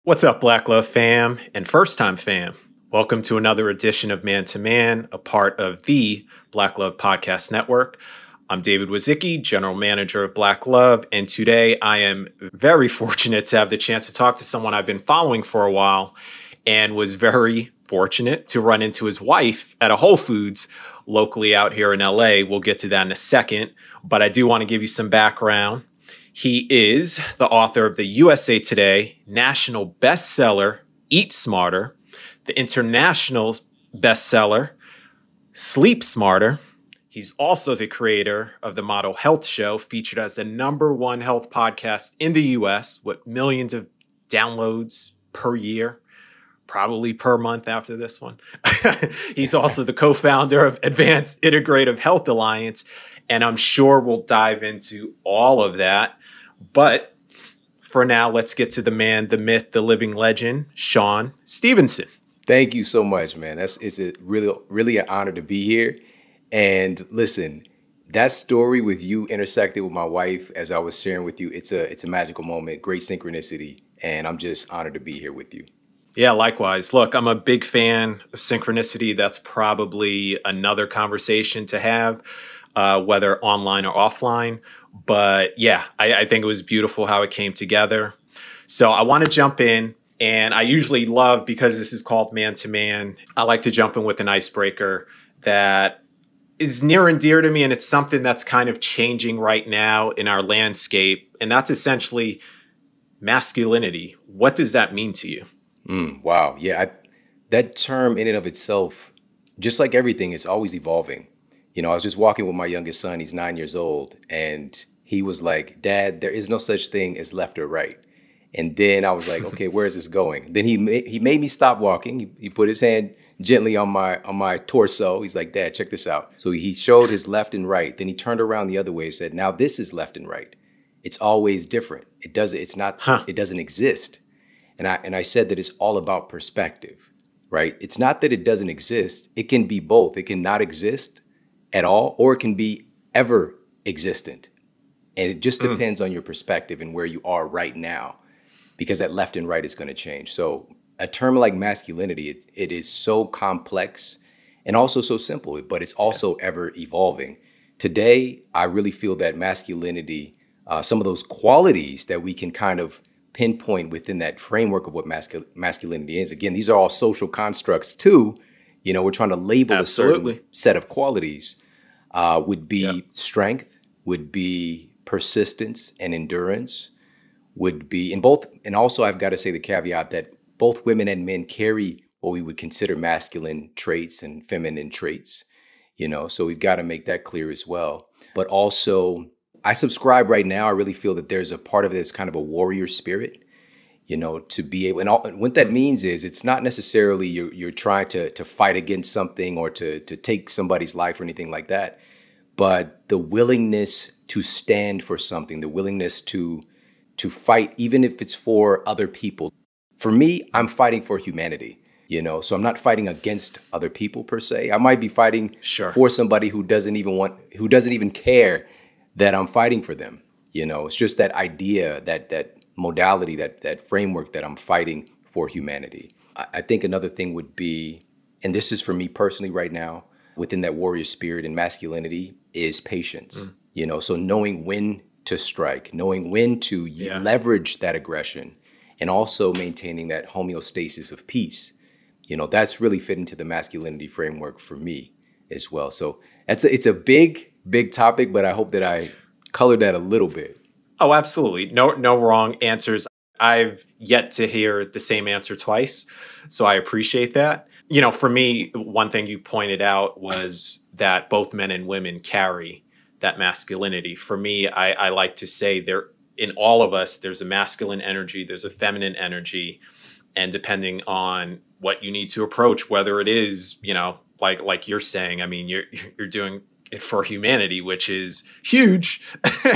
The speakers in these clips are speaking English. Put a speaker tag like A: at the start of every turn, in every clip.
A: What's up, Black Love fam and first time fam? Welcome to another edition of Man to Man, a part of the Black Love Podcast Network. I'm David Wazicki, General Manager of Black Love, and today I am very fortunate to have the chance to talk to someone I've been following for a while and was very fortunate to run into his wife at a Whole Foods locally out here in LA. We'll get to that in a second, but I do want to give you some background. He is the author of the USA Today national bestseller, Eat Smarter, the international bestseller, Sleep Smarter. He's also the creator of the Model Health Show, featured as the #1 health podcast in the US with millions of downloads per year, probably per month after this one. He's also the co-founder of Advanced Integrative Health Alliance, and I'm sure we'll dive into all of that. But for now, let's get to the man, the myth, the living legend, Shawn Stevenson.
B: Thank you so much, man. It's really an honor to be here. And listen, that story with you intersecting with my wife, as I was sharing with you, it's a magical moment, great synchronicity, and I'm just honored to be here with you.
A: Yeah, likewise. Look, I'm a big fan of synchronicity. That's probably another conversation to have, whether online or offline. But yeah, I think it was beautiful how it came together. So I want to jump in, and I usually love, because this is called Man to Man, I like to jump in with an icebreaker that is near and dear to me, and it's something that's kind of changing right now in our landscape, and that's essentially masculinity. What does that mean to you?
B: Wow. Yeah, that term in and of itself, just like everything, is always evolving. You know, I was just walking with my youngest son. He's 9 years old. And he was like, "Dad, there is no such thing as left or right." And then I was like, okay, where is this going? Then he made me stop walking. He put his hand gently on my torso. He's like, "Dad, check this out." So he showed his left and right. Then he turned around the other way and said, "Now this is left and right. It's always different. It doesn't exist." And I said that it's all about perspective, right? It's not that it doesn't exist. It can be both. It can not exist at all, or it can be ever existent. And it just depends on your perspective and where you are right now, because that left and right is going to change. So a term like masculinity, it is so complex and also so simple, but it's also ever evolving. Today, I really feel that masculinity, some of those qualities that we can kind of pinpoint within that framework of what masculinity is. Again, these are all social constructs too. You know, we're trying to label a certain set of qualities, would be strength, would be persistence and endurance, would be in both. And also, I've got to say the caveat that both women and men carry what we would consider masculine traits and feminine traits, you know, so we've got to make that clear as well. But also, I subscribe right now. I really feel that there's a part of it that's kind of a warrior spirit, you know, to be able, and what that means is it's not necessarily you're trying to fight against something or to take somebody's life or anything like that, but the willingness to stand for something, the willingness to fight, even if it's for other people. For me, I'm fighting for humanity, you know, so I'm not fighting against other people per se. I might be fighting for somebody who doesn't even care that I'm fighting for them. You know, it's just that idea, that modality, that framework that I'm fighting for humanity. I think another thing would be, and this is for me personally right now, within that warrior spirit and masculinity, is patience. You know, so knowing when to strike, knowing when to leverage that aggression, and also maintaining that homeostasis of peace. You know, that's really fit into the masculinity framework for me as well. So it's a big topic, but I hope that I colored that a little bit.
A: Oh, absolutely. No wrong answers. I've yet to hear the same answer twice, so I appreciate that. You know, for me, one thing you pointed out was that both men and women carry that masculinity. For me, I like to say in all of us, there's a masculine energy, there's a feminine energy, and depending on what you need to approach, whether it is, you know, like you're saying, I mean, you're doing it for humanity, which is huge.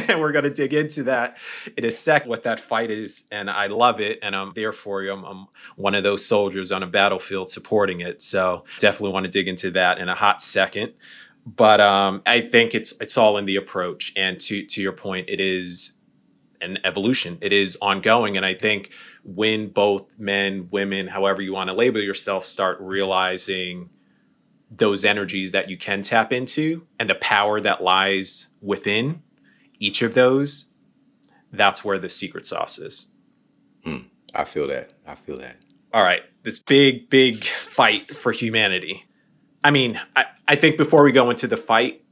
A: And we're going to dig into that in a sec, what that fight is. And I love it. And I'm there for you. I'm one of those soldiers on a battlefield supporting it. So definitely want to dig into that in a hot second. But I think it's all in the approach. And to your point, it is an evolution. It is ongoing. And I think when both men, women, however you want to label yourself, start realizing those energies that you can tap into and the power that lies within each of those, that's where the secret sauce is.
B: I feel that. I feel that.
A: All right. This big, big fight for humanity. I mean, I think before we go into the fight,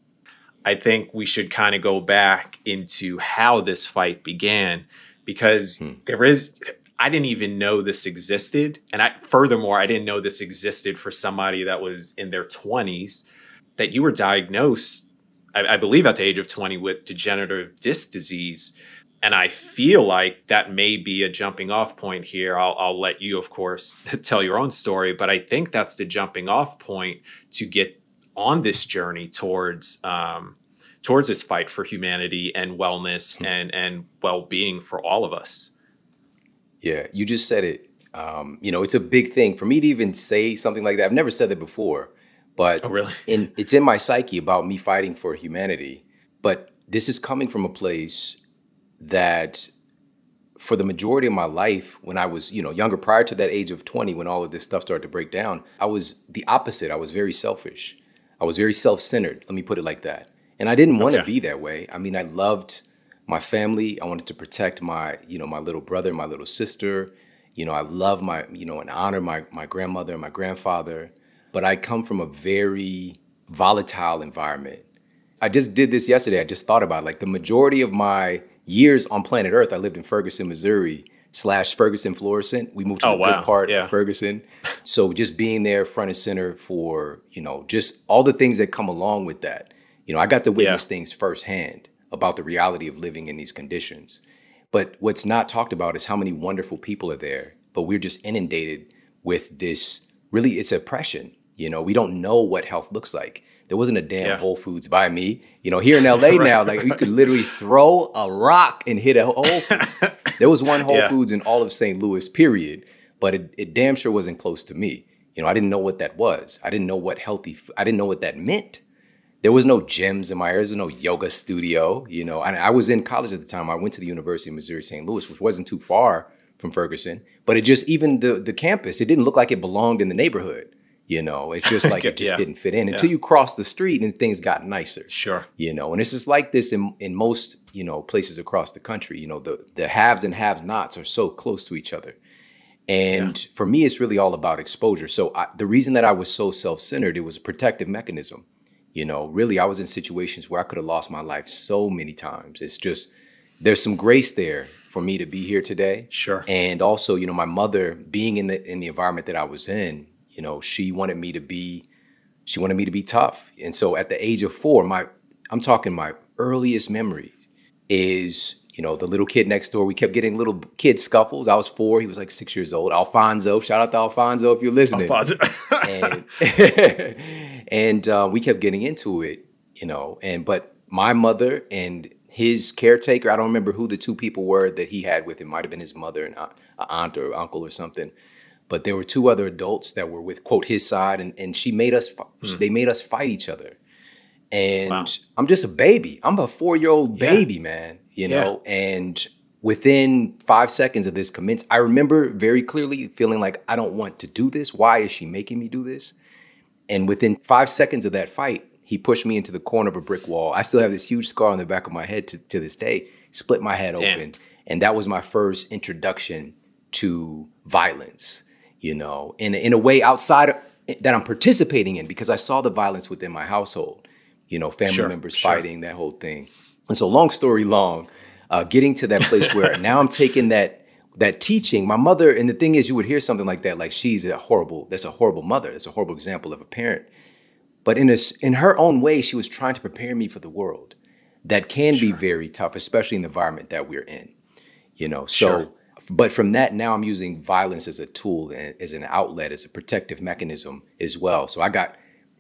A: I think we should kind of go back into how this fight began, because I didn't even know this existed. And furthermore, I didn't know this existed for somebody that was in their 20s, that you were diagnosed, I believe at the age of 20, with degenerative disc disease. And I feel like that may be a jumping off point here. I'll let you, of course, tell your own story, but I think that's the jumping off point to get on this journey towards this fight for humanity and wellness and well-being for all of us.
B: Yeah, you just said it. It's a big thing for me to even say something like that. I've never said that before, but
A: oh, really?
B: It's in my psyche about me fighting for humanity. But this is coming from a place that for the majority of my life, when I was, younger, prior to that age of 20, when all of this stuff started to break down, I was the opposite. I was very selfish. I was very self-centered. Let me put it like that. And I didn't want to be that way. I mean, I loved my family. I wanted to protect my little brother, my little sister. I love and honor my grandmother and my grandfather. But I come from a very volatile environment. I just did this yesterday. I just thought about it. Like the majority of my years on planet Earth, I lived in Ferguson, Missouri / Ferguson, Florissant. We moved to the good part of Ferguson. So just being there front and center for, just all the things that come along with that. I got to witness things firsthand about the reality of living in these conditions. But what's not talked about is how many wonderful people are there. But we're just inundated with this, really, it's oppression. We don't know what health looks like. There wasn't a damn Whole Foods by me. Here in LA now, like you could literally throw a rock and hit a Whole Foods. There was one Whole Foods in all of St. Louis, period. But it damn sure wasn't close to me. I didn't know what that was. I didn't know what I didn't know what that meant. There was no gyms in my area. There was no yoga studio. And I was in college at the time. I went to the University of Missouri, St. Louis, which wasn't too far from Ferguson. But it just, even the campus, it didn't look like it belonged in the neighborhood. It's just like it just didn't fit in until you cross the street and things got nicer.
A: Sure.
B: And it's just like this in most, places across the country. The haves and have-nots are so close to each other. And for me, it's really all about exposure. So the reason that I was so self-centered, it was a protective mechanism. Really, I was in situations where I could have lost my life so many times. It's just, there's some grace there for me to be here today. Sure. And also, my mother being in the environment that I was in, she wanted me to be tough. And so at the age of 4, I'm talking my earliest memory is, the little kid next door. We kept getting little kid scuffles. I was 4. He was like 6 years old. Alfonso, shout out to Alfonso if you're listening.
A: Alfonso.
B: and we kept getting into it, but my mother and his caretaker, I don't remember who the two people were that he had with him. Might have been his mother and an aunt or uncle or something. But there were 2 other adults that were with, quote, his side, and they made us fight each other. And I'm just a baby. I'm a 4-year-old baby, man, and within 5 seconds of this commence, I remember very clearly feeling like, I don't want to do this. Why is she making me do this? And within 5 seconds of that fight, he pushed me into the corner of a brick wall. I still have this huge scar on the back of my head to this day, split my head open. And that was my first introduction to violence. In a way outside that I'm participating in, because I saw the violence within my household, family members fighting, that whole thing. And so long story long, getting to that place where now I'm taking that teaching, my mother, and the thing is, you would hear something like that, like that's a horrible mother. That's a horrible example of a parent. But in her own way, she was trying to prepare me for the world that can be very tough, especially in the environment that we're in, so. But from that, now I'm using violence as a tool, as an outlet, as a protective mechanism as well. So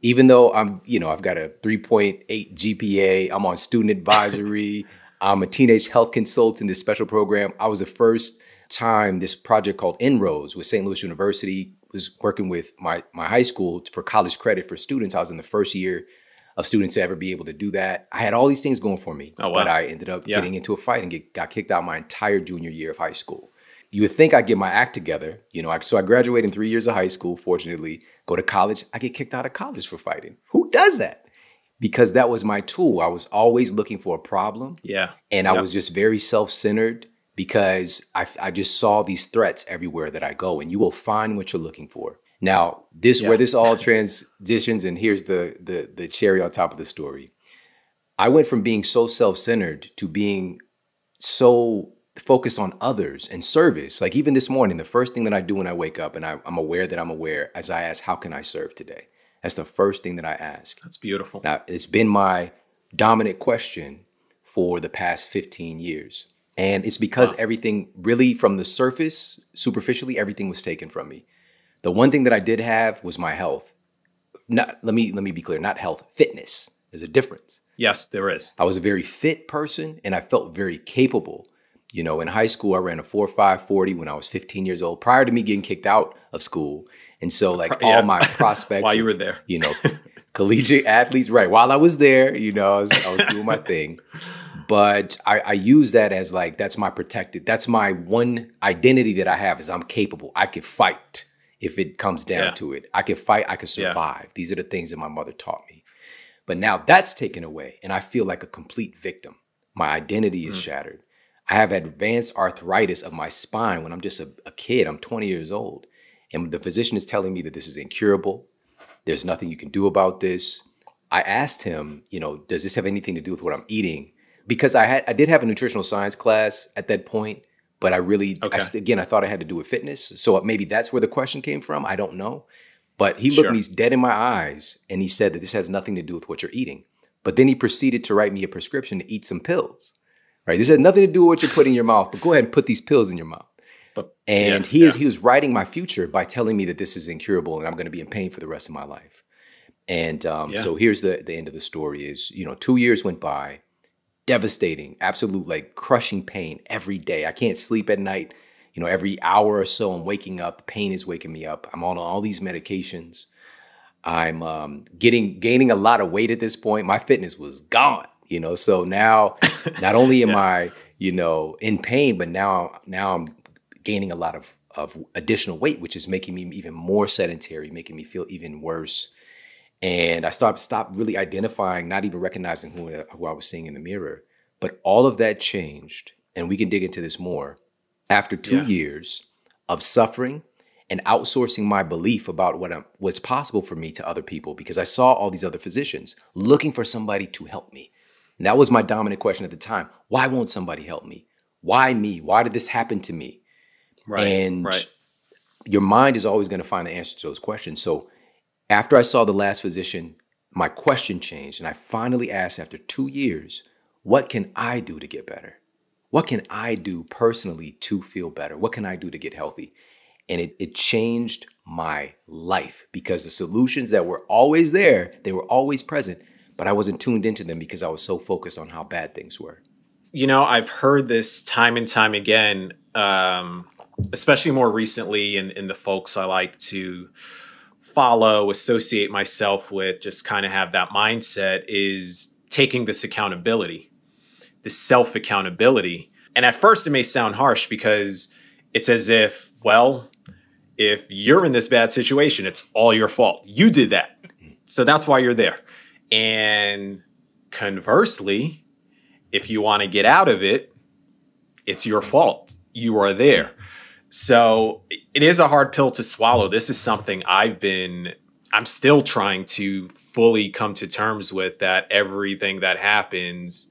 B: even though I've got a 3.8 GPA, I'm on student advisory, I'm a teenage health consultant in this special program. I was the first time this project called Onramps with St. Louis University was working with my high school for college credit for students. I was in the first year of students to ever be able to do that. I had all these things going for me,
A: Oh, wow.
B: but I ended up getting into a fight and got kicked out my entire junior year of high school. You would think I'd get my act together. So I graduated in 3 years of high school, fortunately, go to college. I get kicked out of college for fighting. Who does that? Because that was my tool. I was always looking for a problem.
A: Yeah.
B: And I was just very self-centered because I just saw these threats everywhere that I go, and you will find what you're looking for. Now, where this all transitions, and here's the cherry on top of the story. I went from being so self-centered to being so focused on others and service. Like even this morning, the first thing that I do when I wake up, and I'm aware that I'm aware, as I ask, how can I serve today? That's the first thing that I ask.
A: That's beautiful.
B: Now, it's been my dominant question for the past 15 years. And it's because everything really from the surface, superficially, everything was taken from me. The one thing that I did have was my health. Let me be clear, not health, fitness. There's a difference.
A: Yes, there is.
B: I was a very fit person and I felt very capable. In high school, I ran a 4.5 40 when I was 15 years old, prior to me getting kicked out of school. And so all my prospects
A: while you were there,
B: collegiate athletes, right? While I was there, I was doing my thing. But I use that as that's my protected, that's my one identity that I have is I'm capable. I could fight if it comes down to it. I could fight, I could survive. These are the things that my mother taught me. But now that's taken away and I feel like a complete victim. My identity is shattered. I have advanced arthritis of my spine when I'm just a kid. I'm 20 years old. And the physician is telling me that this is incurable. There's nothing you can do about this. I asked him, does this have anything to do with what I'm eating? Because I did have a nutritional science class at that point, but I thought it had to do with fitness. So maybe that's where the question came from. I don't know. But he looked me dead in my eyes and he said that this has nothing to do with what you're eating. But then he proceeded to write me a prescription to eat some pills. Right? This has nothing to do with what you're putting in your mouth, but go ahead and put these pills in your mouth. He was writing my future by telling me that this is incurable and I'm going to be in pain for the rest of my life. And so here's the end of the story is, 2 years went by, devastating, absolute crushing pain every day. I can't sleep at night. Every hour or so I'm waking up, pain is waking me up. I'm on all these medications. I'm gaining a lot of weight at this point. My fitness was gone. So now not only am I, in pain, but now I'm gaining a lot of additional weight, which is making me even more sedentary, making me feel even worse. And I stopped really identifying, not even recognizing who I was seeing in the mirror. But all of that changed, and we can dig into this more, after 2 years of suffering and outsourcing my belief about what's possible for me to other people, because I saw all these other physicians looking for somebody to help me. And that was my dominant question at the time. Why won't somebody help me? Why me? Why did this happen to me? And your mind is always going to find the answer to those questions. So after I saw the last physician, my question changed. And I finally asked after 2 years, what can I do to get better? What can I do personally to feel better? What can I do to get healthy? And it changed my life because the solutions that were always there, they were always present, but I wasn't tuned into them because I was so focused on how bad things were.
A: I've heard this time and time again, especially more recently in the folks I like to follow, associate myself with, just kind of have that mindset, is taking this accountability, this self-accountability. And at first it may sound harsh because it's as if, if you're in this bad situation, it's all your fault. You did that. So that's why you're there. And conversely, if you want to get out of it, it's your fault. You are there. So it is a hard pill to swallow. This is something I'm still trying to fully come to terms with, that everything that happens,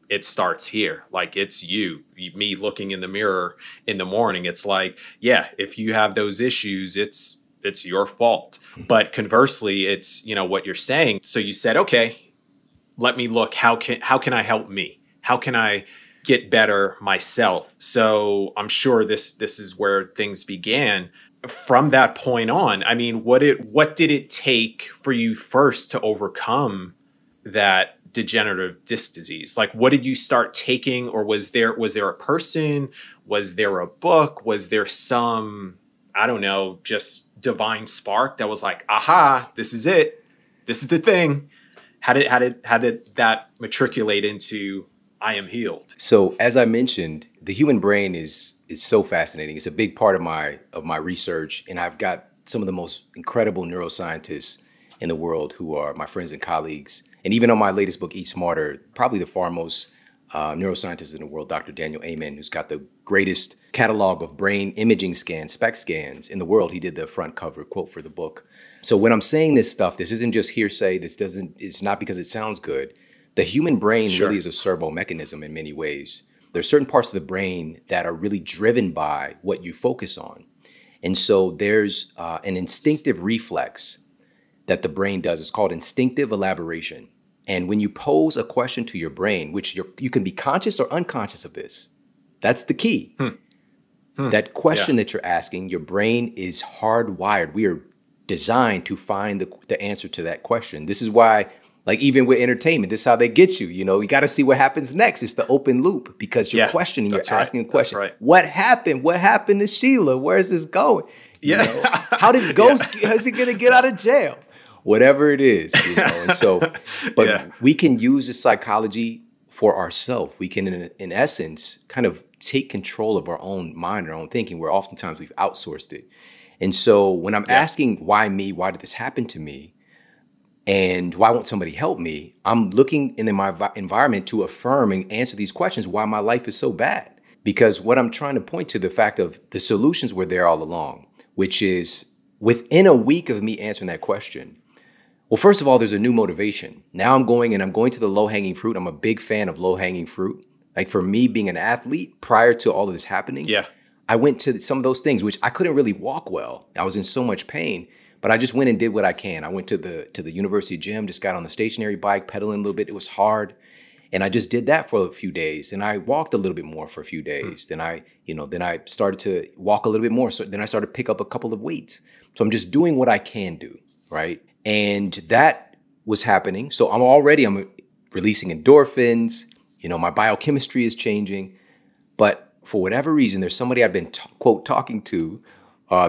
A: it starts here. It's me looking in the mirror in the morning. It's if you have those issues, it's your fault. But conversely, it's, what you're saying. So you said, okay, let me look, how can I help me? How can I get better myself? So I'm sure this is where things began. From that point on, I mean, what did it take for you first to overcome that degenerative disc disease? What did you start taking? Or was there a person? Was there a book? Was there some, I don't know, just divine spark that was aha, this is it. This is the thing. How did that matriculate into I am healed?
B: So as I mentioned, the human brain is so fascinating. It's a big part of my research, and I've got some of the most incredible neuroscientists in the world who are my friends and colleagues. And even on my latest book, Eat Smarter, probably the foremost neuroscientist in the world, Dr. Daniel Amen, who's got the greatest catalog of brain imaging scans, SPECT scans in the world. He did the front cover quote for the book. So when I'm saying this stuff, this isn't just hearsay. It's not because it sounds good. The human brain really is a servo mechanism in many ways. There's certain parts of the brain that are really driven by what you focus on. And so there's an instinctive reflex that the brain does. It's called instinctive elaboration. And when you pose a question to your brain, which you can be conscious or unconscious of this, that's the key. That question that you're asking, your brain is hardwired. We are designed to find the answer to that question. This is why, like even with entertainment, this is how they get you. You know, you got to see what happens next. It's the open loop because you're questioning, you're asking a question. That's right. What happened? What happened to Sheila? Where's this going? You know, how did Ghost, is he going to get out of jail? Whatever it is, you know. And so, but we can use the psychology for ourselves. We can, in essence, kind of take control of our own mind, our own thinking, where oftentimes we've outsourced it. And so when I'm asking why me, why did this happen to me? And why won't somebody help me? I'm looking in my environment to affirm and answer these questions, why my life is so bad. Because what I'm trying to point to the fact of the solutions were there all along, which is within a week of me answering that question. Well, first of all, there's a new motivation. Now I'm going to the low-hanging fruit. I'm a big fan of low-hanging fruit. Like for me being an athlete prior to all of this happening, I went to some of those things, which I couldn't really walk well. I was in so much pain. But I just went and did what I can. I went to the university gym, just got on the stationary bike, pedaling a little bit. It was hard. And I just did that for a few days. And I walked a little bit more for a few days. Then I started to walk a little bit more. So then I started to pick up a couple of weights. So I'm just doing what I can do, right? And that was happening. So I'm releasing endorphins. You know, my biochemistry is changing. But for whatever reason, there's somebody I've been, quote, talking to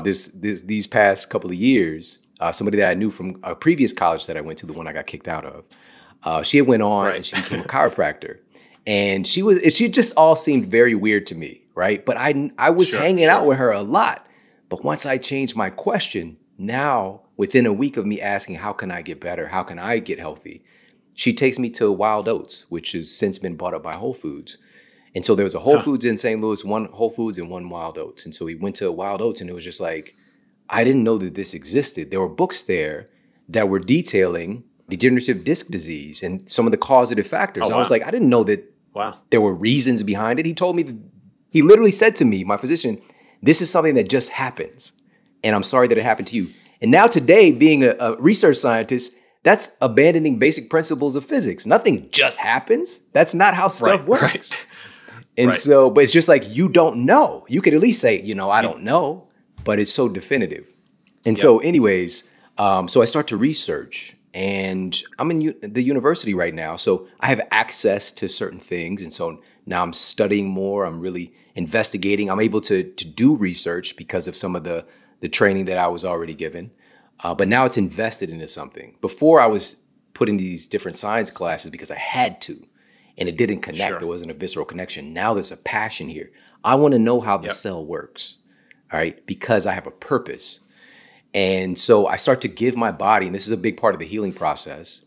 B: these past couple of years, somebody that I knew from a previous college that I went to, the one I got kicked out of. She had went on and she became a chiropractor, and she just all seemed very weird to me, right? But I was hanging out with her a lot. But once I changed my question, now within a week of me asking, how can I get better? How can I get healthy? She takes me to Wild Oats, which has since been bought up by Whole Foods. And so there was a Whole Foods in St. Louis, one Whole Foods and one Wild Oats. And so we went to Wild Oats, and it was just like, I didn't know that this existed. There were books there that were detailing degenerative disc disease and some of the causative factors. I was like, I didn't know that there were reasons behind it. He told me, he literally said to me, my physician, this is something that just happens. And I'm sorry that it happened to you. And now today, being a research scientist, that's abandoning basic principles of physics. Nothing just happens. That's not how stuff works. And so, but it's just like, you don't know. You could at least say, you know, I don't know, but it's so definitive. And so anyways, so I start to research, and I'm in the university right now. So I have access to certain things. And so now I'm studying more. I'm really investigating. I'm able to do research because of some of the training that I was already given. But now it's invested into something. Before I was put in these different science classes because I had to. And it didn't connect. There wasn't a visceral connection. Now there's a passion here. I want to know how the cell works, all right, because I have a purpose. And so I start to give my body, and this is a big part of the healing process.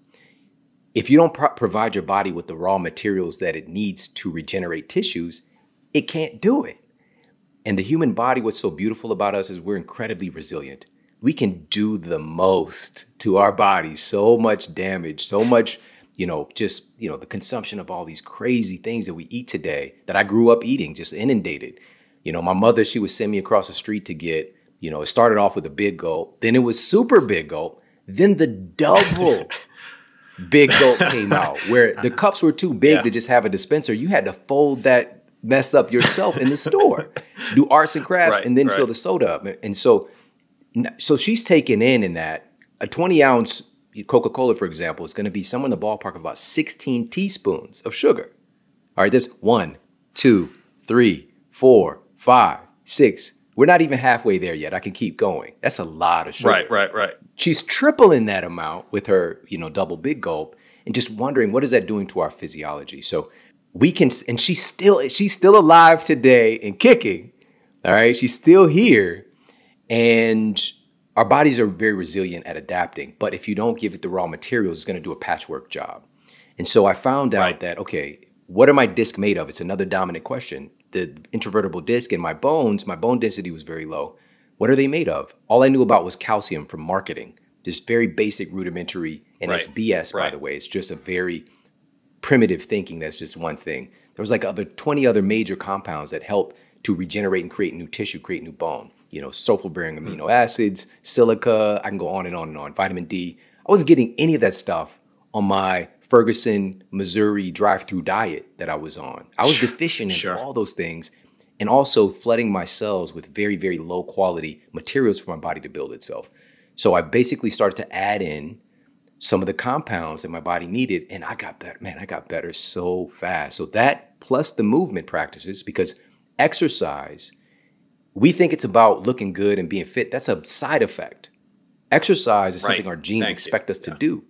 B: If you don't provide your body with the raw materials that it needs to regenerate tissues, it can't do it. And the human body, what's so beautiful about us is we're incredibly resilient. We can do the most to our bodies, so much damage, so much the consumption of all these crazy things that we eat today that I grew up eating, just inundated. You know, my mother, she would send me across the street to get, it started off with a big gulp. Then it was super big gulp. Then the double big gulp came out where the cups were too big to just have a dispenser. You had to fold that mess up yourself in the store, do arts and crafts, and then fill the soda up. And so she's taken in that a 20-ounce Coca-Cola, for example, is going to be somewhere in the ballpark of about 16 teaspoons of sugar. All right, there's 1, 2, 3, 4, 5, 6. We're not even halfway there yet. I can keep going. That's a lot of sugar.
A: Right.
B: She's tripling that amount with her, double big gulp. and just wondering, what is that doing to our physiology? So we can, and she's still alive today and kicking. All right. She's still here. And our bodies are very resilient at adapting. But if you don't give it the raw materials, it's going to do a patchwork job. And so I found out that, okay, what are my discs made of? It's another dominant question. The intravertebral disc and my bone density was very low. What are they made of? All I knew about was calcium from marketing. Just very basic, rudimentary, and it's BS, by the way. It's just a very primitive thinking. That's just one thing. There was like 20 other major compounds that help to regenerate and create new tissue, create new bone. You know, sulfur-bearing amino acids, silica, I can go on and on and on, vitamin D. I wasn't getting any of that stuff on my Ferguson, Missouri drive-through diet that I was on. I was deficient in all those things, and also flooding my cells with very, very low quality materials for my body to build itself. So I basically started to add in some of the compounds that my body needed, and I got better. Man, I got better so fast. So that plus the movement practices, because exercise, we think it's about looking good and being fit. That's a side effect. Exercise is something our genes expect us to do.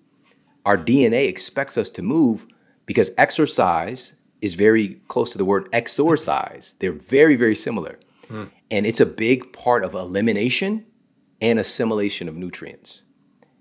B: Our DNA expects us to move because exercise is very close to the word exorcise. They're very, very similar. And it's a big part of elimination and assimilation of nutrients.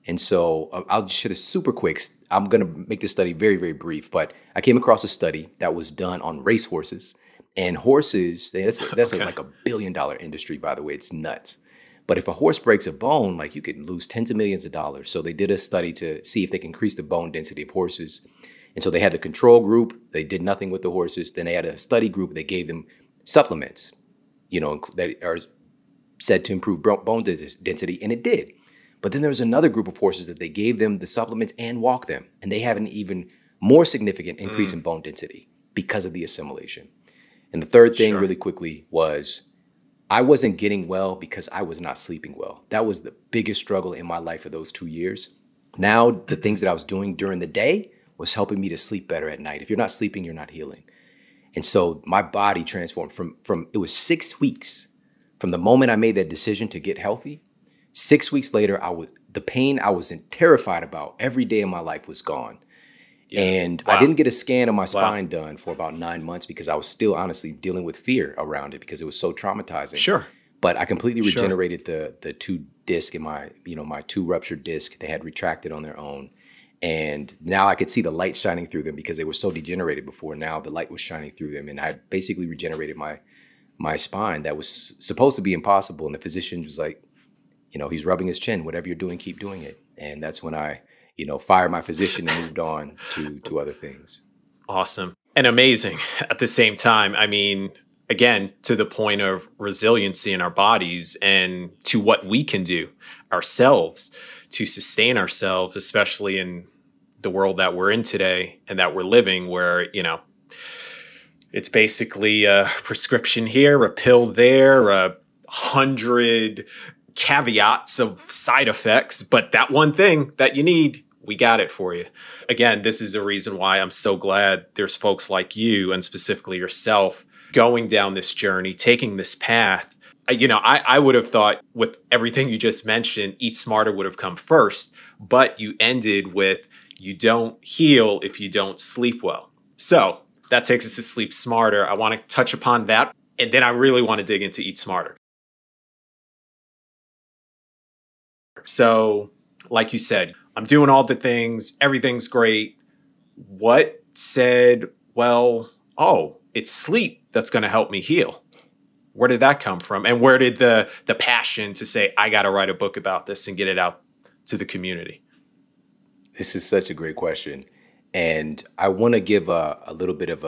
B: And so I'll just share this super quick. I'm going to make this study very, very brief, but I came across a study that was done on racehorses. And horses, that's like $1 billion industry, by the way. It's nuts. But if a horse breaks a bone, like you could lose tens of millions of dollars. So they did a study to see if they can increase the bone density of horses. And so they had the control group. They did nothing with the horses. Then they had a study group. They gave them supplements, you know, that are said to improve bone density, and it did. But then there was another group of horses that they gave them the supplements and walked them, and they have an even more significant increase in bone density because of the assimilation. And the third thing really quickly was I wasn't getting well because I was not sleeping well. That was the biggest struggle in my life for those 2 years. Now, the things that I was doing during the day was helping me to sleep better at night. If you're not sleeping, you're not healing. And so my body transformed from it was 6 weeks from the moment I made that decision to get healthy. 6 weeks later, the pain I was terrified about every day of my life was gone. And I didn't get a scan of my spine done for about 9 months because I was still honestly dealing with fear around it because it was so traumatizing. But I completely regenerated the two disc in my, my two ruptured disc. They had retracted on their own. And now I could see the light shining through them because they were so degenerated before. Now the light was shining through them. And I basically regenerated my spine that was supposed to be impossible. And the physician was like, he's rubbing his chin. Whatever you're doing, keep doing it. And that's when I fired my physician and moved on to other things.
A: Awesome. And amazing at the same time. I mean, again, to the point of resiliency in our bodies and to what we can do ourselves to sustain ourselves, especially in the world that we're in today and that we're living where, it's basically a prescription here, a pill there, 100 caveats of side effects, but that one thing that you need, we got it for you. Again, this is a reason why I'm so glad there's folks like you and specifically yourself going down this journey, taking this path. I would have thought with everything you just mentioned, Eat Smarter would have come first, but you ended with you don't heal if you don't sleep well. So that takes us to Sleep Smarter. I want to touch upon that, and then I really want to dig into Eat Smarter. So, like you said, I'm doing all the things, everything's great. What said, it's sleep that's going to help me heal? Where did that come from? And where did the passion to say, I got to write a book about this and get it out to the community?
B: This is such a great question. And I want to give a little bit of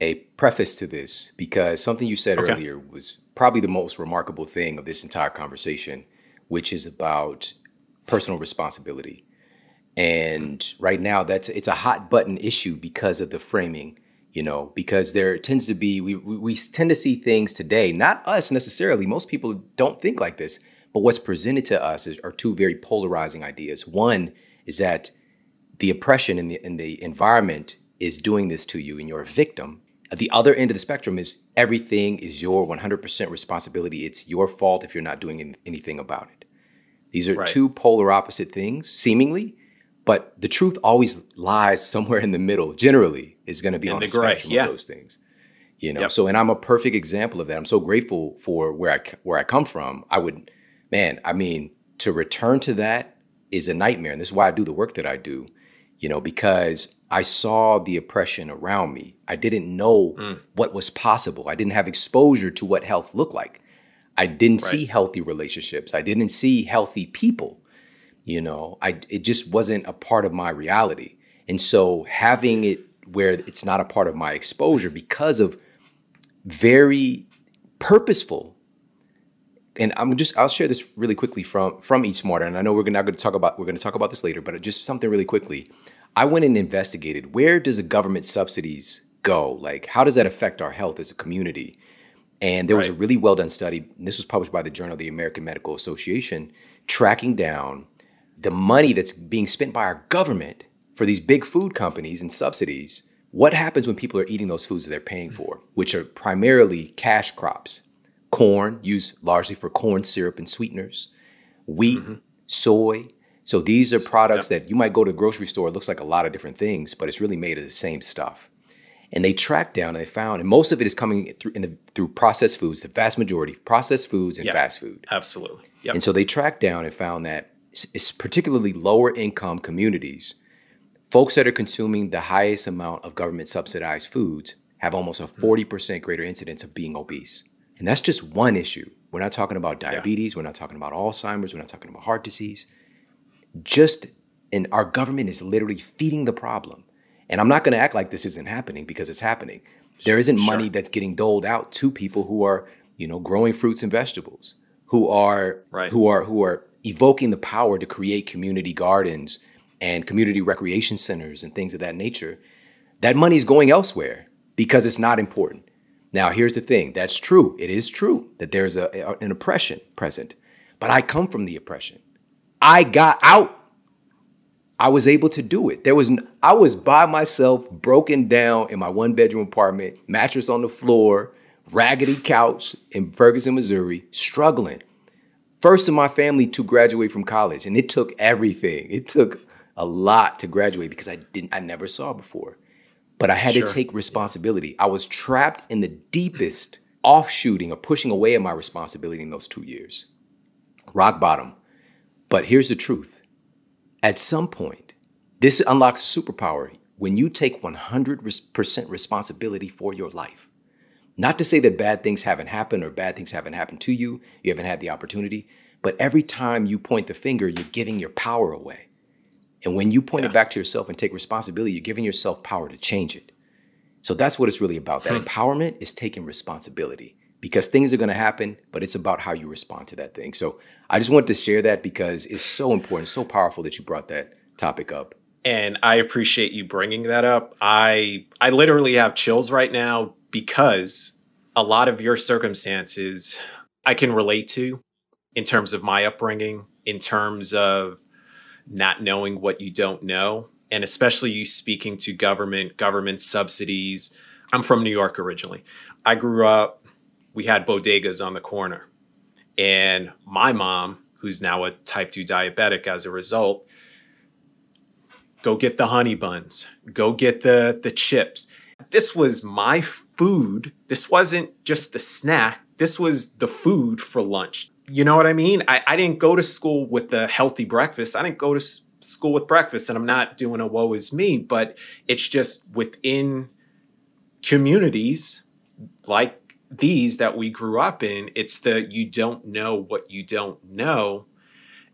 B: a preface to this because something you said earlier was probably the most remarkable thing of this entire conversation, which is about personal responsibility. And right now it's a hot button issue because of the framing, because there tends to be, we tend to see things today, not us necessarily. Most people don't think like this, but what's presented to us are two very polarizing ideas. One is that the oppression in the environment is doing this to you and you're a victim. At the other end of the spectrum is everything is your 100% responsibility. It's your fault if you're not doing anything about it. These are two polar opposite things, seemingly, But the truth always lies somewhere in the middle. Generally, is going to be on the spectrum of those things. You know, so, and I'm a perfect example of that. I'm so grateful for where I come from. To return to that is a nightmare. And this is why I do the work that I do, you know, because I saw the oppression around me. I didn't know what was possible. I didn't have exposure to what health looked like. I didn't see healthy relationships. I didn't see healthy people. You know, it just wasn't a part of my reality. And so having it where it's not a part of my exposure because of very purposeful, and I'll share this really quickly from Eat Smarter. And I know we're going to talk about this later, but just something really quickly. I went and investigated, where does the government subsidies go? Like, how does that affect our health as a community? And there was a really well done study, and this was published by the Journal of the American Medical Association, tracking down the money that's being spent by our government for these big food companies and subsidies. What happens when people are eating those foods that they're paying for, which are primarily cash crops? Corn, used largely for corn syrup and sweeteners, wheat, soy. So these are products that you might go to a grocery store. It looks like a lot of different things, but it's really made of the same stuff. And they tracked down and they found, and most of it is coming through processed foods, the vast majority, processed foods and fast food.
A: Absolutely. Yep.
B: And so they tracked down and found that it's particularly lower income communities, folks that are consuming the highest amount of government subsidized foods have almost a 40% greater incidence of being obese. And that's just one issue. We're not talking about diabetes. We're not talking about Alzheimer's. We're not talking about heart disease. And our government is literally feeding the problem. And I'm not going to act like this isn't happening, because it's happening. There isn't money that's getting doled out to people who are, you know, growing fruits and vegetables, who are evoking the power to create community gardens and community recreation centers and things of that nature. That money's going elsewhere because it's not important. Now, here's the thing. That's true. It is true that there's an oppression present, but I come from the oppression. I got out. I was able to do it. I was by myself, broken down in my 1-bedroom apartment, mattress on the floor, raggedy couch in Ferguson, Missouri, struggling. First in my family to graduate from college. And it took everything. It took a lot to graduate because I never saw before. But I had to take responsibility. I was trapped in the deepest offshooting or pushing away at my responsibility in those 2 years. Rock bottom. But here's the truth. At some point, this unlocks a superpower when you take 100% responsibility for your life. Not to say that bad things haven't happened or bad things haven't happened to you. You haven't had the opportunity. But every time you point the finger, you're giving your power away. And when you point it back to yourself and take responsibility, you're giving yourself power to change it. So that's what it's really about. That empowerment is taking responsibility, because things are going to happen, but it's about how you respond to that thing. So I just wanted to share that because it's so important, so powerful that you brought that topic up.
A: And I appreciate you bringing that up. I literally have chills right now because a lot of your circumstances I can relate to in terms of my upbringing, in terms of not knowing what you don't know, and especially you speaking to government subsidies. I'm from New York originally. I grew up, we had bodegas on the corner. And my mom, who's now a type 2 diabetic as a result, go get the honey buns, go get the chips. This was my food. This wasn't just the snack. This was the food for lunch. You know what I mean? I didn't go to school with the healthy breakfast. I didn't go to school with breakfast, and I'm not doing a woe is me, but it's just within communities like these that we grew up in, it's the you don't know what you don't know.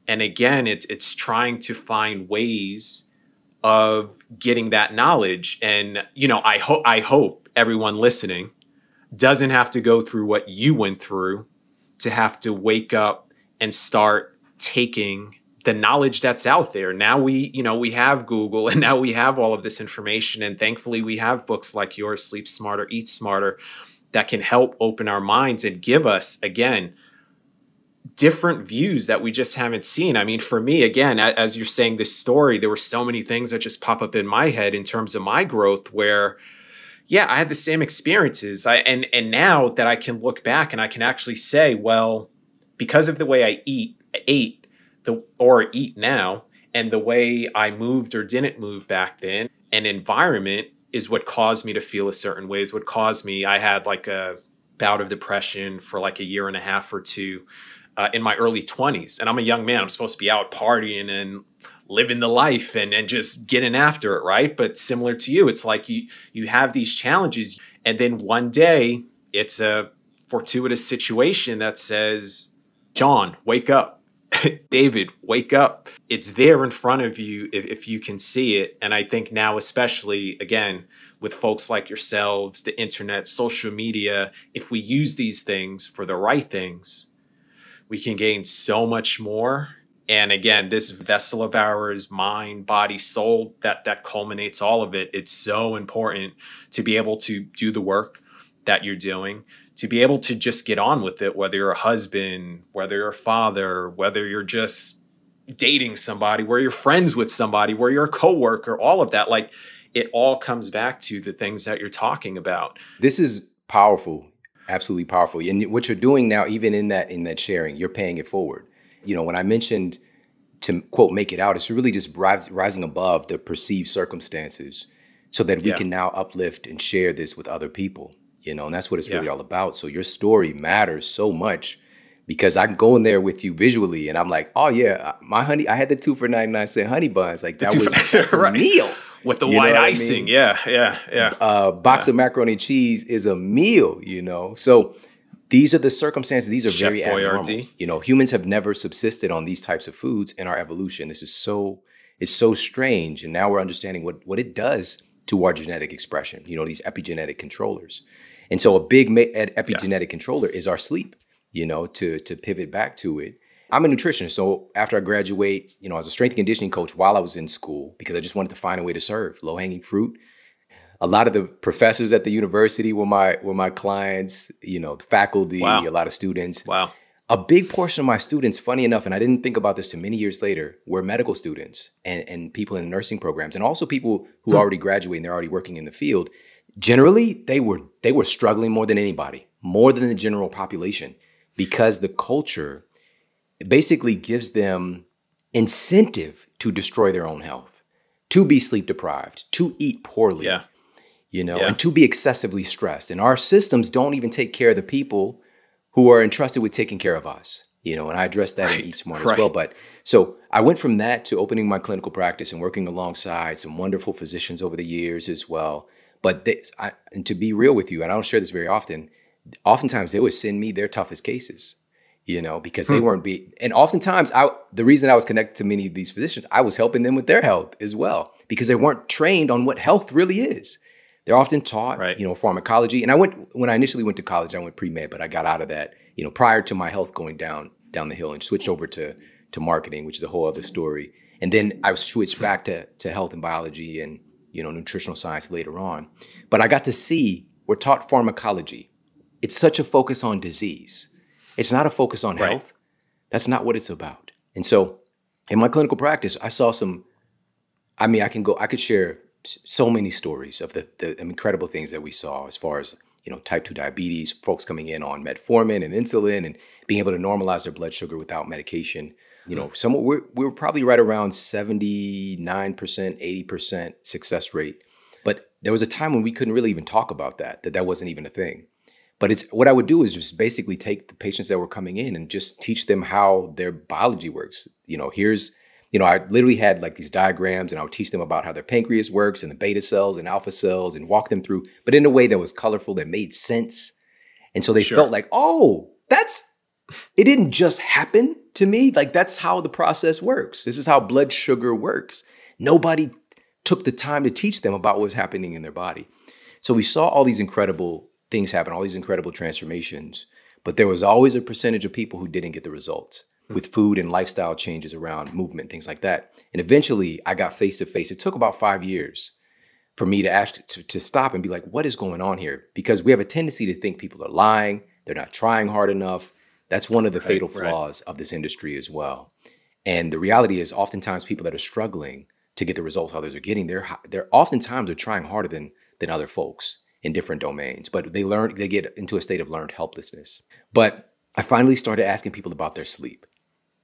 A: And again, it's trying to find ways of getting that knowledge. And, you know, I hope everyone listening doesn't have to go through what you went through to have to wake up and start taking the knowledge that's out there. Now we have Google, and now we have all of this information. And thankfully we have books like yours, Sleep Smarter, Eat Smarter, that can help open our minds and give us, again, different views that we just haven't seen. I mean, for me, again, as you're saying this story, there were so many things that just pop up in my head in terms of my growth where, yeah, I had the same experiences. And now that I can look back and I can actually say, well, because of the way I eat now, And the way I moved or didn't move back then, an environment is what caused me to feel a certain way, is what caused me. I had like a bout of depression for like a year and a half or two in my early 20s. And I'm a young man. I'm supposed to be out partying and living the life and just getting after it, right? But similar to you, it's like you have these challenges, and then one day it's a fortuitous situation that says, John, wake up. David, wake up. It's there in front of you if you can see it. And I think now, especially, again, with folks like yourselves, the internet, social media, if we use these things for the right things, we can gain so much more. And again, this vessel of ours, mind, body, soul, that culminates all of it. It's so important to be able to do the work that you're doing, to be able to just get on with it, whether you're a husband, whether you're a father, whether you're just dating somebody, where you're friends with somebody, where you're a coworker, all of that. Like, it all comes back to the things that you're talking about.
B: This is powerful, absolutely powerful. And what you're doing now, even in that sharing, you're paying it forward. You know, when I mentioned to, quote, make it out, it's really just rising above the perceived circumstances so that we can now uplift and share this with other people, you know, and that's what it's really all about. So your story matters so much because I can go in there with you visually and I'm like, oh yeah, my honey, I had the 2 for 99 cent honey buns. Like that's a meal.
A: With the white icing. I mean? Yeah.
B: Box of macaroni and cheese is a meal, you know? So these are the circumstances. These are
A: Chef
B: very abnormal. You know, humans have never subsisted on these types of foods in our evolution. This is it's so strange. And now we're understanding what it does to our genetic expression, you know, these epigenetic controllers. And so a big epigenetic controller is our sleep, you know, to pivot back to it. I'm a nutritionist. So after I graduate, you know, as a strength and conditioning coach while I was in school, because I just wanted to find a way to serve low-hanging fruit. A lot of the professors at the university were my clients, you know, the faculty, a lot of students.
A: Wow.
B: A big portion of my students, funny enough, and I didn't think about this till many years later, were medical students and people in nursing programs, and also people who already graduated and they're already working in the field. Generally, they were struggling more than anybody, more than the general population, because the culture basically gives them incentive to destroy their own health, to be sleep deprived, to eat poorly, you know, and to be excessively stressed. And our systems don't even take care of the people who are entrusted with taking care of us, you know, and I addressed that in Eat Smart as well. But so I went from that to opening my clinical practice and working alongside some wonderful physicians over the years as well. But and to be real with you, and I don't share this very often, oftentimes they would send me their toughest cases, you know, because they weren't and oftentimes the reason I was connected to many of these physicians, I was helping them with their health as well, because they weren't trained on what health really is. They're often taught, you know, pharmacology. And when I initially went to college, I went pre-med, but I got out of that, you know, prior to my health going down the hill and switched over to marketing, which is a whole other story. And then I switched back to health and biology and, you know, nutritional science later on. But I got to see, we're taught pharmacology. It's such a focus on disease. It's not a focus on health. That's not what it's about. And so in my clinical practice, I saw I could share so many stories of the incredible things that we saw as far as, you know, type 2 diabetes, folks coming in on metformin and insulin and being able to normalize their blood sugar without medication. You know, we were probably right around 79%, 80% success rate. But there was a time when we couldn't really even talk about that wasn't even a thing. But what I would do is just basically take the patients that were coming in and just teach them how their biology works. You know, I literally had like these diagrams and I would teach them about how their pancreas works and the beta cells and alpha cells and walk them through, but in a way that was colorful, that made sense. And so they felt like, oh, it didn't just happen to me. Like that's how the process works. This is how blood sugar works. Nobody took the time to teach them about what was happening in their body. So we saw all these incredible things happen, all these incredible transformations, but there was always a percentage of people who didn't get the results with food and lifestyle changes around movement, things like that. And eventually I got face to face. It took about 5 years for me to stop and be like, what is going on here? Because we have a tendency to think people are lying. They're not trying hard enough. That's one of the fatal flaws of this industry as well. And the reality is oftentimes people that are struggling to get the results others are getting, they're oftentimes are trying harder than other folks in different domains, but they get into a state of learned helplessness. But I finally started asking people about their sleep.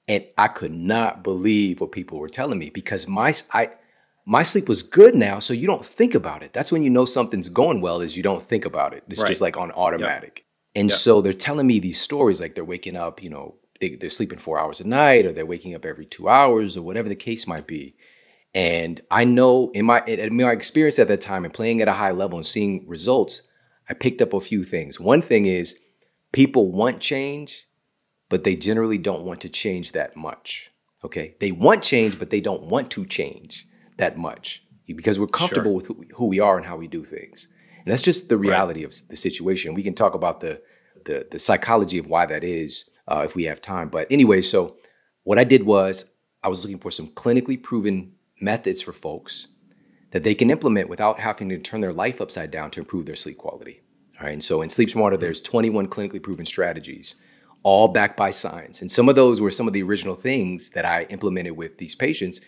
B: And I could not believe what people were telling me because my sleep was good now. So you don't think about it. That's when you know something's going well, is you don't think about it. It's just like on automatic. Yep. And so they're telling me these stories, like they're waking up, they're sleeping 4 hours a night, or they're waking up every 2 hours, or whatever the case might be. And I know in my experience at that time and playing at a high level and seeing results, I picked up a few things. One thing is people want change, but they generally don't want to change that much. Okay. They want change, but they don't want to change that much because we're comfortable with who we are and how we do things. And that's just the reality of the situation. We can talk about the psychology of why that is if we have time. But anyway, so what I did was I was looking for some clinically proven methods for folks that they can implement without having to turn their life upside down to improve their sleep quality. All right. And so in Sleep Smarter, there's 21 clinically proven strategies, all backed by science. And some of those were some of the original things that I implemented with these patients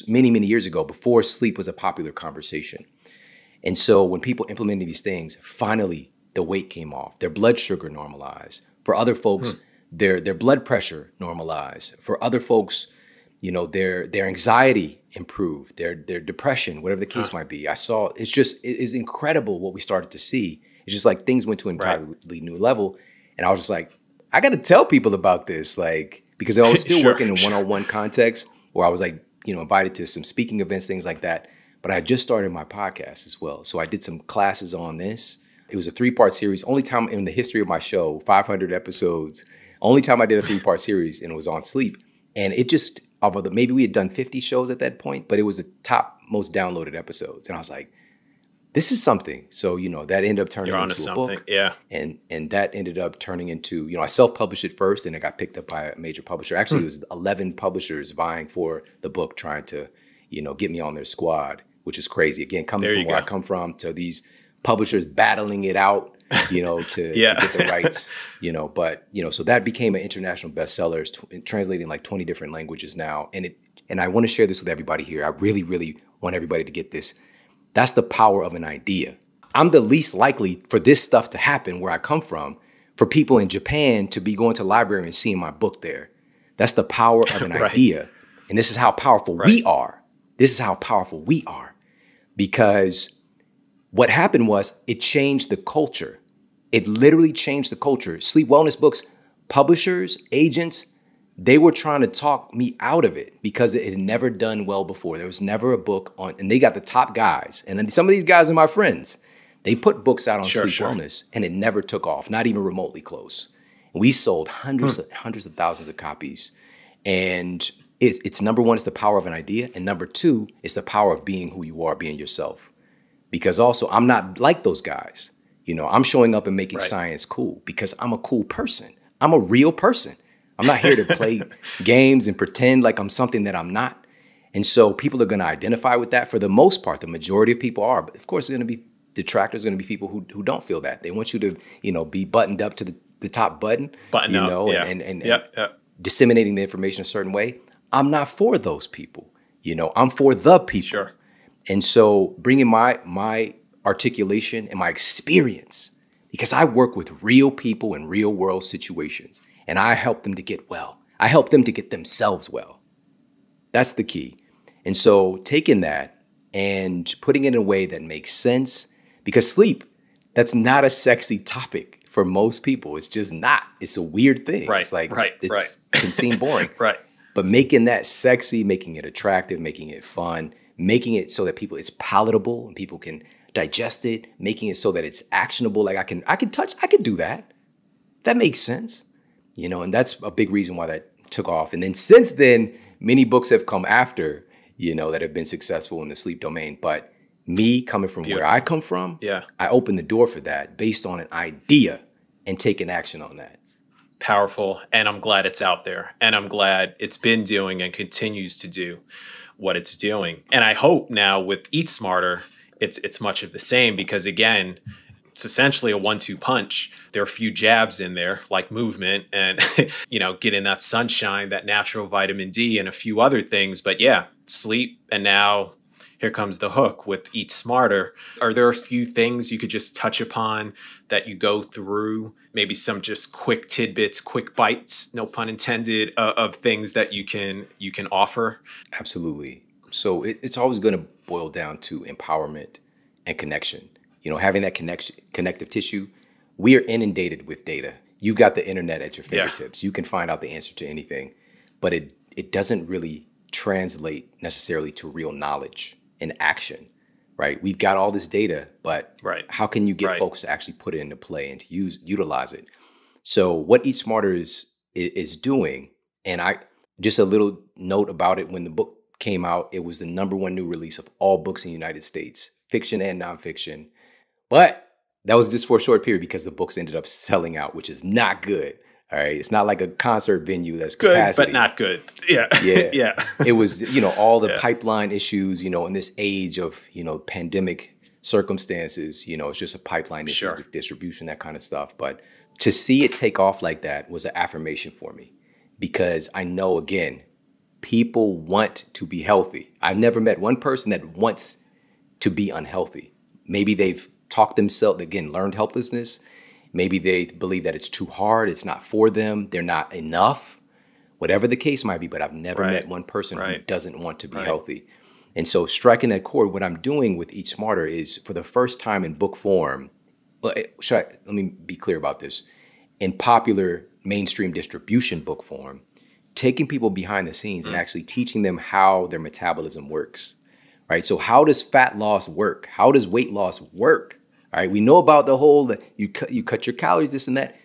B: many, many years ago, before sleep was a popular conversation. And so when people implemented these things, finally the weight came off, their blood sugar normalized. For other folks, their blood pressure normalized. For other folks, their anxiety improved, their depression, whatever the case might be. I saw it is incredible what we started to see. It's just like things went to an entirely new level. And I was just like, I got to tell people about this, because I was still working in one-on-one context where I was invited to some speaking events, things like that. But I had just started my podcast as well. So I did some classes on this. It was a 3-part series. Only time in the history of my show, 500 episodes, only time I did a 3-part series, and it was on sleep. And it just, although maybe we had done 50 shows at that point, but it was the top most downloaded episodes. And I was like, this is something. So, that ended up turning into a book.
A: Yeah.
B: And that ended up turning into, I self-published it first, and it got picked up by a major publisher. Actually, it was 11 publishers vying for the book, trying to, get me on their squad, which is crazy. Again, coming from where I come from, to these publishers battling it out, to get the rights, but, so that became an international bestseller. It's translating like 20 different languages now. And I want to share this with everybody here. I really, really want everybody to get this. That's the power of an idea. I'm the least likely for this stuff to happen where I come from, for people in Japan to be going to the library and seeing my book there. That's the power of an idea. And this is how powerful we are. This is how powerful we are. Because what happened was it changed the culture. It literally changed the culture. Sleep wellness books, publishers, agents, they were trying to talk me out of it because it had never done well before. There was never a book on, and they got the top guys. And then some of these guys are my friends. They put books out on sleep wellness, and it never took off, not even remotely close. We sold hundreds of thousands of copies. And it's number one, it's the power of an idea. And number two, it's the power of being who you are, being yourself. Because also, I'm not like those guys. I'm showing up and making science cool because I'm a cool person. I'm a real person. I'm not here to play games and pretend like I'm something that I'm not. And so people are going to identify with that for the most part. The majority of people are. But of course, there's going to be detractors, going to be people who don't feel that. They want you to, be buttoned up to the top button, and disseminating the information a certain way. I'm not for those people. I'm for the people.
A: Sure.
B: And so bringing my articulation and my experience, because I work with real people in real world situations. And I help them to get well. I help them to get themselves well. That's the key. And so taking that and putting it in a way that makes sense, because sleep, that's not a sexy topic for most people. It's just not. It's a weird thing. It's like, it can seem boring. But making that sexy, making it attractive, making it fun, making it so that it's palatable and people can digest it, making it so that it's actionable. Like I can do that. That makes sense. And that's a big reason why that took off. And then since then, many books have come after, that have been successful in the sleep domain. But me coming from where I come from, I opened the door for that based on an idea and taking action on that.
A: Powerful. And I'm glad it's out there. And I'm glad it's been doing and continues to do what it's doing. And I hope now with Eat Smarter, it's much of the same, because again, it's essentially a 1-2 punch. There are a few jabs in there, like movement and, getting that sunshine, that natural vitamin D, and a few other things. But yeah, sleep. And now here comes the hook with Eat Smarter. Are there a few things you could just touch upon that you go through? Maybe some just quick tidbits, quick bites, no pun intended, of things that you can offer?
B: Absolutely. So it's always going to boil down to empowerment and connection. Having that connective tissue. We are inundated with data. You got the internet at your fingertips. You can find out the answer to anything, but it doesn't really translate necessarily to real knowledge and action, right? We've got all this data, but how can you get folks to actually put it into play and to utilize it? So what Eat Smarter is doing, and I just a little note about it, when the book came out, it was the #1 new release of all books in the United States, fiction and nonfiction. But that was just for a short period because the books ended up selling out, which is not good. All right. It's not like a concert venue that's
A: good,
B: capacity.
A: but not good. Yeah.
B: Yeah. It was, all the pipeline issues, in this age of, pandemic circumstances, it's just a pipeline issue with distribution, that kind of stuff. But to see it take off like that was an affirmation for me, because I know, again, people want to be healthy. I've never met one person that wants to be unhealthy. Maybe they've talked themselves, again, learned helplessness. Maybe they believe that it's too hard. It's not for them. They're not enough, whatever the case might be. But I've never met one person who doesn't want to be healthy. And so striking that chord, what I'm doing with Eat Smarter is, for the first time in book form, let me be clear about this. In popular mainstream distribution book form, taking people behind the scenes and actually teaching them how their metabolism works, right? So how does fat loss work? How does weight loss work? All right, we know about the whole, you cut your calories, this and that,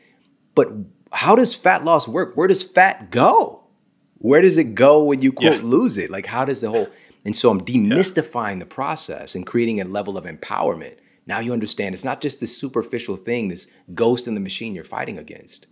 B: but how does fat loss work? Where does fat go? Where does it go when you, quote, lose it? Like, how does the whole, and so I'm demystifying the process and creating a level of empowerment. Now you understand it's not just this superficial thing, this ghost in the machine you're fighting against.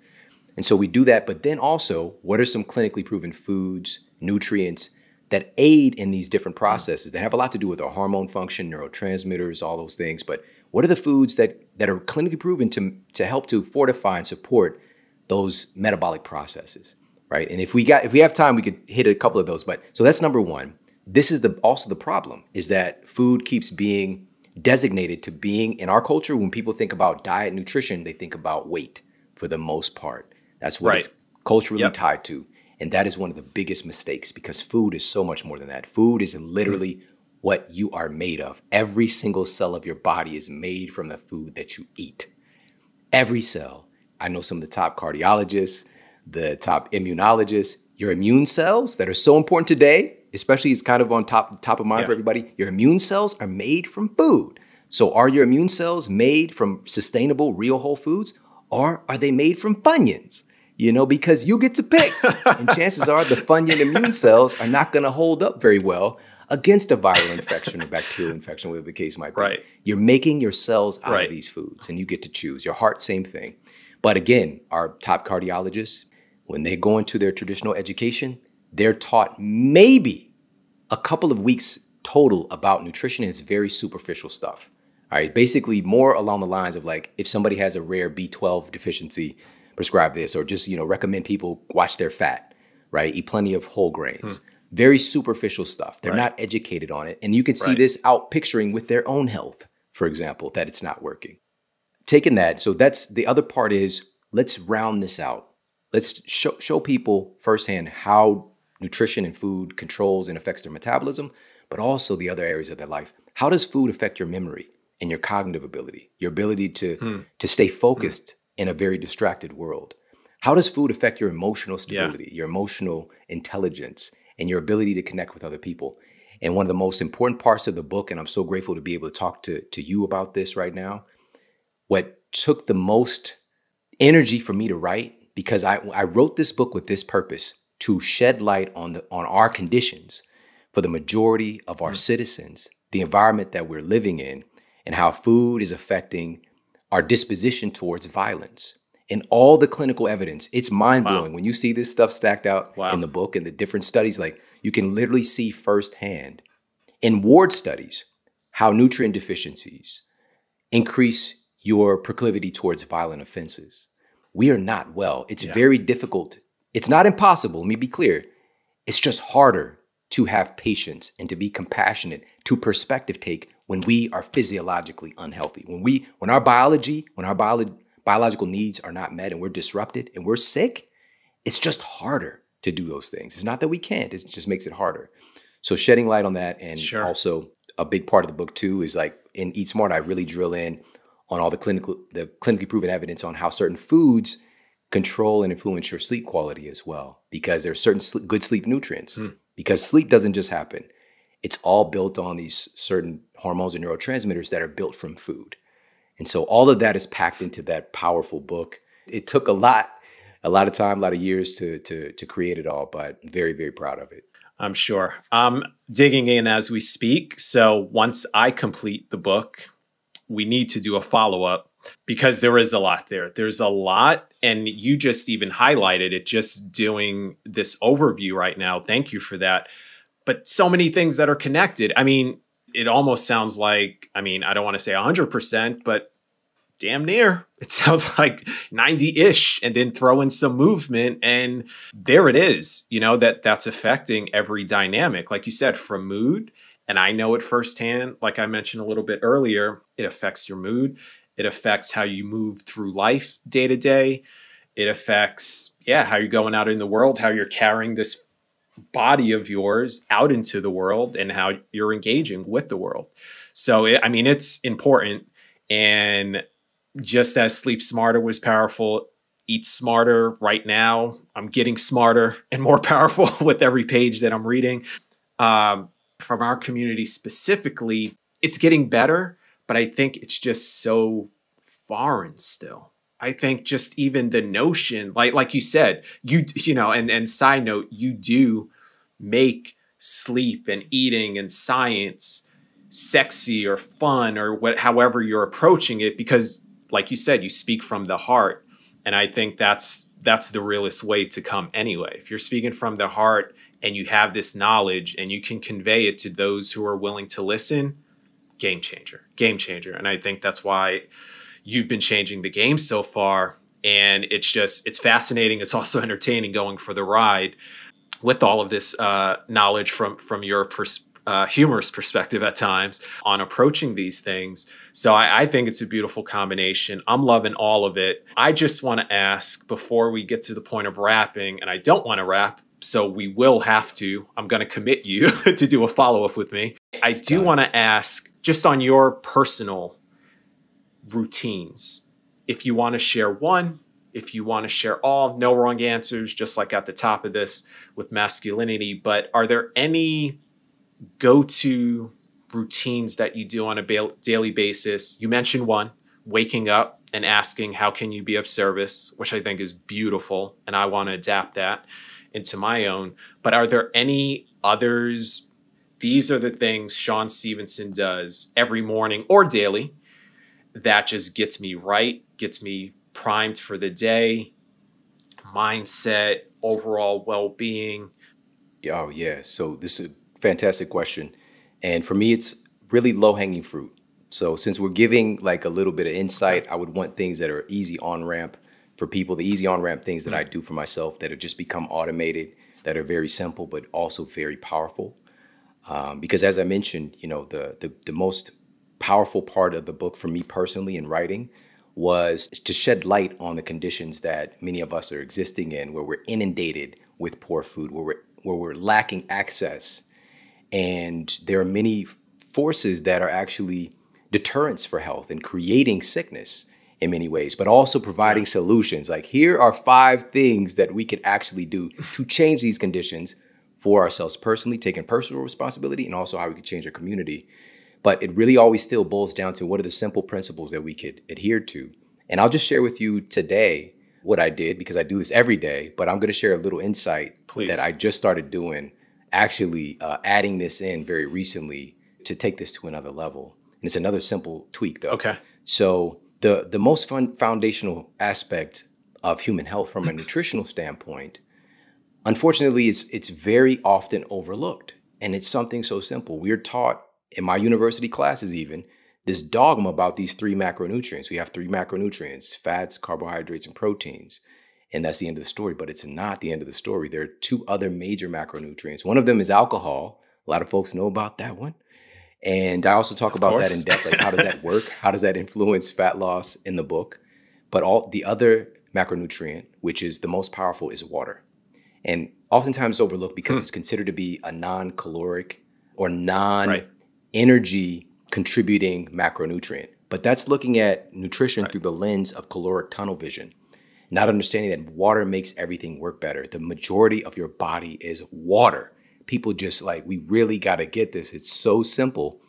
B: And so we do that, but then also, what are some clinically proven foods, nutrients that aid in these different processes that have a lot to do with our hormone function, neurotransmitters, all those things, but what are the foods that are clinically proven to help to fortify and support those metabolic processes, right? And if we have time, we could hit a couple of those. But so that's #1. This is also the problem, is that food keeps being designated to being, in our culture, when people think about diet, nutrition, they think about weight for the most part. That's what it's culturally tied to. And that is one of the biggest mistakes, because food is so much more than that. Food is literally what you are made of. Every single cell of your body is made from the food that you eat. Every cell. I know some of the top cardiologists, the top immunologists, your immune cells that are so important today, especially it's kind of on top of mind for everybody. Your immune cells are made from food. So are your immune cells made from sustainable, real whole foods, or are they made from Funyuns? Because you get to pick. And chances are the Funyun immune cells are not going to hold up very well against a viral infection or bacterial infection, whatever the case might be.
A: Right.
B: You're making your cells out of these foods, and you get to choose. Your heart, same thing. But again, our top cardiologists, when they go into their traditional education, they're taught maybe a couple of weeks total about nutrition. It's very superficial stuff. All right. Basically more along the lines of, like, if somebody has a rare B12 deficiency, prescribe this, or just, recommend people watch their fat, right? Eat plenty of whole grains. Very superficial stuff. They're not educated on it. And you can see this out picturing with their own health, for example, that it's not working. Taking that, so that's the other part is, let's round this out. Let's show people firsthand how nutrition and food controls and affects their metabolism, but also the other areas of their life. How does food affect your memory and your cognitive ability, your ability to stay focused in a very distracted world? How does food affect your emotional stability, your emotional intelligence, and your ability to connect with other people? And one of the most important parts of the book, and I'm so grateful to be able to talk to you about this right now, what took the most energy for me to write, because I wrote this book with this purpose, to shed light on our conditions for the majority of our citizens, the environment that we're living in, and how food is affecting our disposition towards violence. And all the clinical evidence, it's mind-blowing. When you see this stuff stacked out in the book and the different studies, like, you can literally see firsthand in ward studies how nutrient deficiencies increase your proclivity towards violent offenses. We are not well. It's very difficult. It's not impossible. Let me be clear. It's just harder to have patience and to be compassionate, to perspective take when we are physiologically unhealthy. When our biological needs are not met and we're disrupted and we're sick, it's just harder to do those things. It's not that we can't, it just makes it harder. So shedding light on that, and also a big part of the book too is like in Eat Smart, I really drill in on all the clinically proven evidence on how certain foods control and influence your sleep quality as well, because there's certain good sleep nutrients. Because sleep doesn't just happen. It's all built on these certain hormones and neurotransmitters that are built from food. And so all of that is packed into that powerful book. It took a lot of time, a lot of years to create it all, but very, very proud of it.
A: I'm sure. I'm digging in as we speak. So once I complete the book, we need to do a follow-up because there is a lot there. There's a lot. And you just even highlighted it just doing this overview right now. Thank you for that. But so many things that are connected. I mean, it almost sounds like, I mean, I don't want to say 100%, but damn near. It sounds like 90-ish, and then throw in some movement and there it is, you know, that's affecting every dynamic. Like you said, from mood, and I know it firsthand, like I mentioned a little bit earlier, it affects your mood. It affects how you move through life day to day. It affects, how you're going out in the world, how you're carrying this body of yours out into the world and how you're engaging with the world. So, it's important. And just as Sleep Smarter was powerful, Eat Smarter right now, I'm getting smarter and more powerful with every page that I'm reading. From our community specifically, it's getting better, but I think it's just so foreign still. I think just even the notion, like you said, and side note, you do make sleep and eating and science sexy or fun or however you're approaching it, because like you said, you speak from the heart. And I think that's the realest way to come anyway. If you're speaking from the heart and you have this knowledge and you can convey it to those who are willing to listen, game changer. And I think that's why you've been changing the game so far. And it's fascinating. It's also entertaining going for the ride with all of this knowledge from your humorous perspective at times on approaching these things. So I think it's a beautiful combination. I'm loving all of it. I just want to ask before we get to the point of wrapping, and I don't want to wrap, so we will have to, I'm going to commit you to do a follow-up with me. I do want to ask just on your personal routines, if you want to share one, if you want to share all, no wrong answers, just like at the top of this with masculinity, but are there any go-to routines that you do on a daily basis? You mentioned one, waking up and asking, how can you be of service, which I think is beautiful. And I want to adapt that into my own. But are there any others? These are the things Shawn Stevenson does every morning or daily that just gets me right, gets me primed for the day, mindset, overall well-being.
B: Oh, yeah. So this is a fantastic question. And for me, it's really low-hanging fruit. So since we're giving like a little bit of insight, I would want things that are easy on-ramp for people, the easy on-ramp things that I do for myself that have just become automated, that are very simple, but also very powerful. Because as I mentioned, the most powerful part of the book for me personally in writing was to shed light on the conditions that many of us are existing in, where we're inundated with poor food, where we're lacking access. And there are many forces that are actually deterrents for health and creating sickness in many ways, but also providing solutions. Like, here are 5 things that we can actually do to change these conditions for ourselves personally, taking personal responsibility, and also how we could change our community. But it really always still boils down to what are the simple principles that we could adhere to. And I'll just share with you today what I did, because I do this every day, but I'm going to share a little insight that I just started doing, actually adding this in very recently to take this to another level. And it's another simple tweak though.
A: Okay.
B: So the most foundational aspect of human health from a nutritional standpoint, unfortunately, it's very often overlooked. And it's something so simple. We're taught in my university classes even, this dogma about these 3 macronutrients. We have 3 macronutrients: fats, carbohydrates, and proteins. and that's the end of the story. But it's not the end of the story. There are two other major macronutrients. One of them is alcohol. A lot of folks know about that one. And I also talk about that in depth, like how does that work? How does that influence fat loss in the book? But all the other macronutrient, which is the most powerful, is water. And oftentimes overlooked because it's considered to be a non-caloric or non-energy contributing macronutrient. But that's looking at nutrition through the lens of caloric tunnel vision, not understanding that water makes everything work better. The majority of your body is water. People just like, we really got to get this. It's so simple.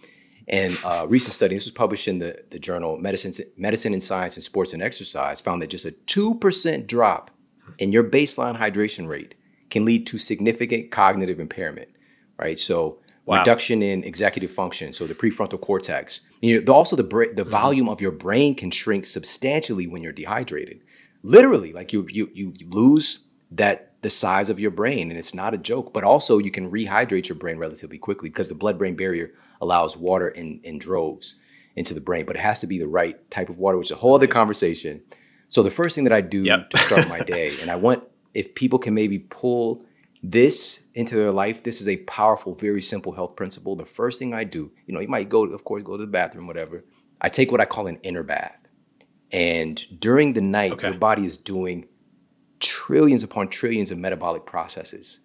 B: And a recent study, this was published in the journal Medicine and Science and Sports and Exercise, found that just a 2% drop in your baseline hydration rate can lead to significant cognitive impairment, right? So reduction in executive function, so the prefrontal cortex. Also the volume of your brain can shrink substantially when you're dehydrated. Literally, like you lose the size of your brain, and it's not a joke. But also you can rehydrate your brain relatively quickly because the blood-brain barrier allows water in droves into the brain. But it has to be the right type of water, which is a whole other conversation. So the first thing that I do to start my day, and I want, if people can maybe pull this into their life, this is a powerful, very simple health principle. The first thing I do, you might go to the bathroom, whatever. I take what I call an inner bath. And during the night, your body is doing trillions upon trillions of metabolic processes.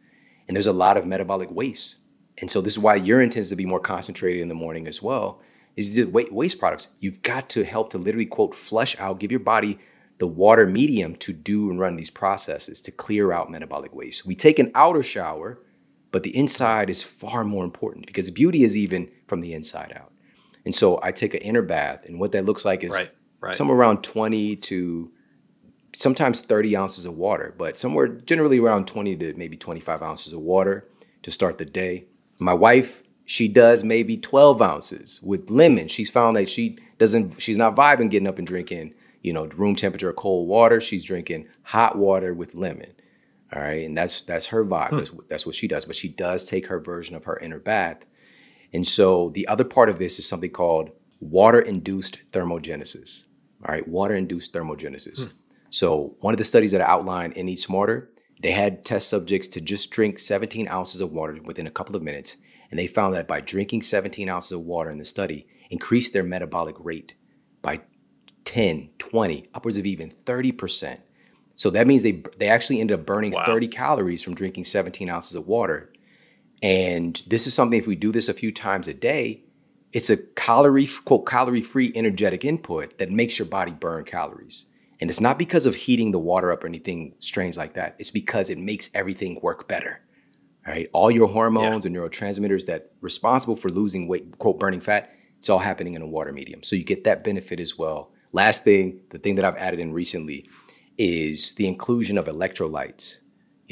B: And there's a lot of metabolic waste. And so this is why urine tends to be more concentrated in the morning as well, is the waste products. You've got to help to literally, quote, flush out, give your body the water medium to do and run these processes to clear out metabolic waste. We take an outer shower, but the inside is far more important because beauty is even from the inside out. And so I take an inner bath, and what that looks like is somewhere around 20 to sometimes 30 ounces of water, but somewhere generally around 20 to maybe 25 ounces of water to start the day. My wife, she does maybe 12 ounces with lemon. She's found that she's not vibing getting up and drinking, room temperature cold water. She's drinking hot water with lemon. All right. And that's her vibe. That's what she does. But she does take her version of her inner bath. And so the other part of this is something called water-induced thermogenesis. All right. Water-induced thermogenesis. So one of the studies that I outlined in Eat Smarter, they had test subjects to just drink 17 ounces of water within a couple of minutes. And they found that by drinking 17 ounces of water in the study, increased their metabolic rate by 10, 20, upwards of even 30%. So that means they actually ended up burning 30 calories from drinking 17 ounces of water. And this is something, if we do this a few times a day, it's a calorie-free energetic input that makes your body burn calories. And it's not because of heating the water up or anything strange like that. It's because it makes everything work better. All right. All your hormones and neurotransmitters that responsible for losing weight, quote, burning fat, it's all happening in a water medium. So you get that benefit as well. Last thing, the thing that I've added in recently is the inclusion of electrolytes.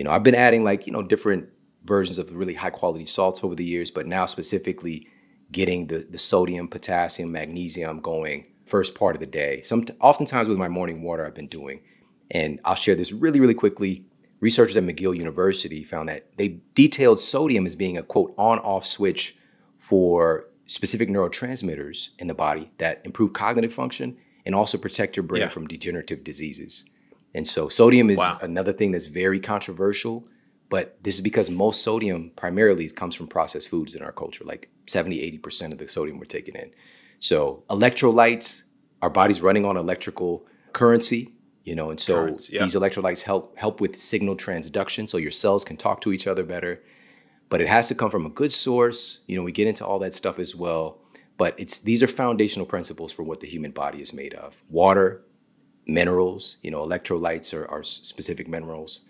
B: I've been adding different versions of really high quality salts over the years, but now specifically getting the sodium, potassium, magnesium going first part of the day. Oftentimes with my morning water I've been doing, and I'll share this really, really quickly. Researchers at McGill University found that they detailed sodium as being a, quote, on-off switch for specific neurotransmitters in the body that improve cognitive function and also protect your brain from degenerative diseases. And so sodium is another thing that's very controversial, but this is because most sodium primarily comes from processed foods in our culture, like 70, 80% of the sodium we're taking in. So electrolytes, our body's running on electrical currency, and so these electrolytes help with signal transduction, so your cells can talk to each other better. But it has to come from a good source. We get into all that stuff as well. But these are foundational principles for what the human body is made of. Water, minerals, electrolytes are specific minerals,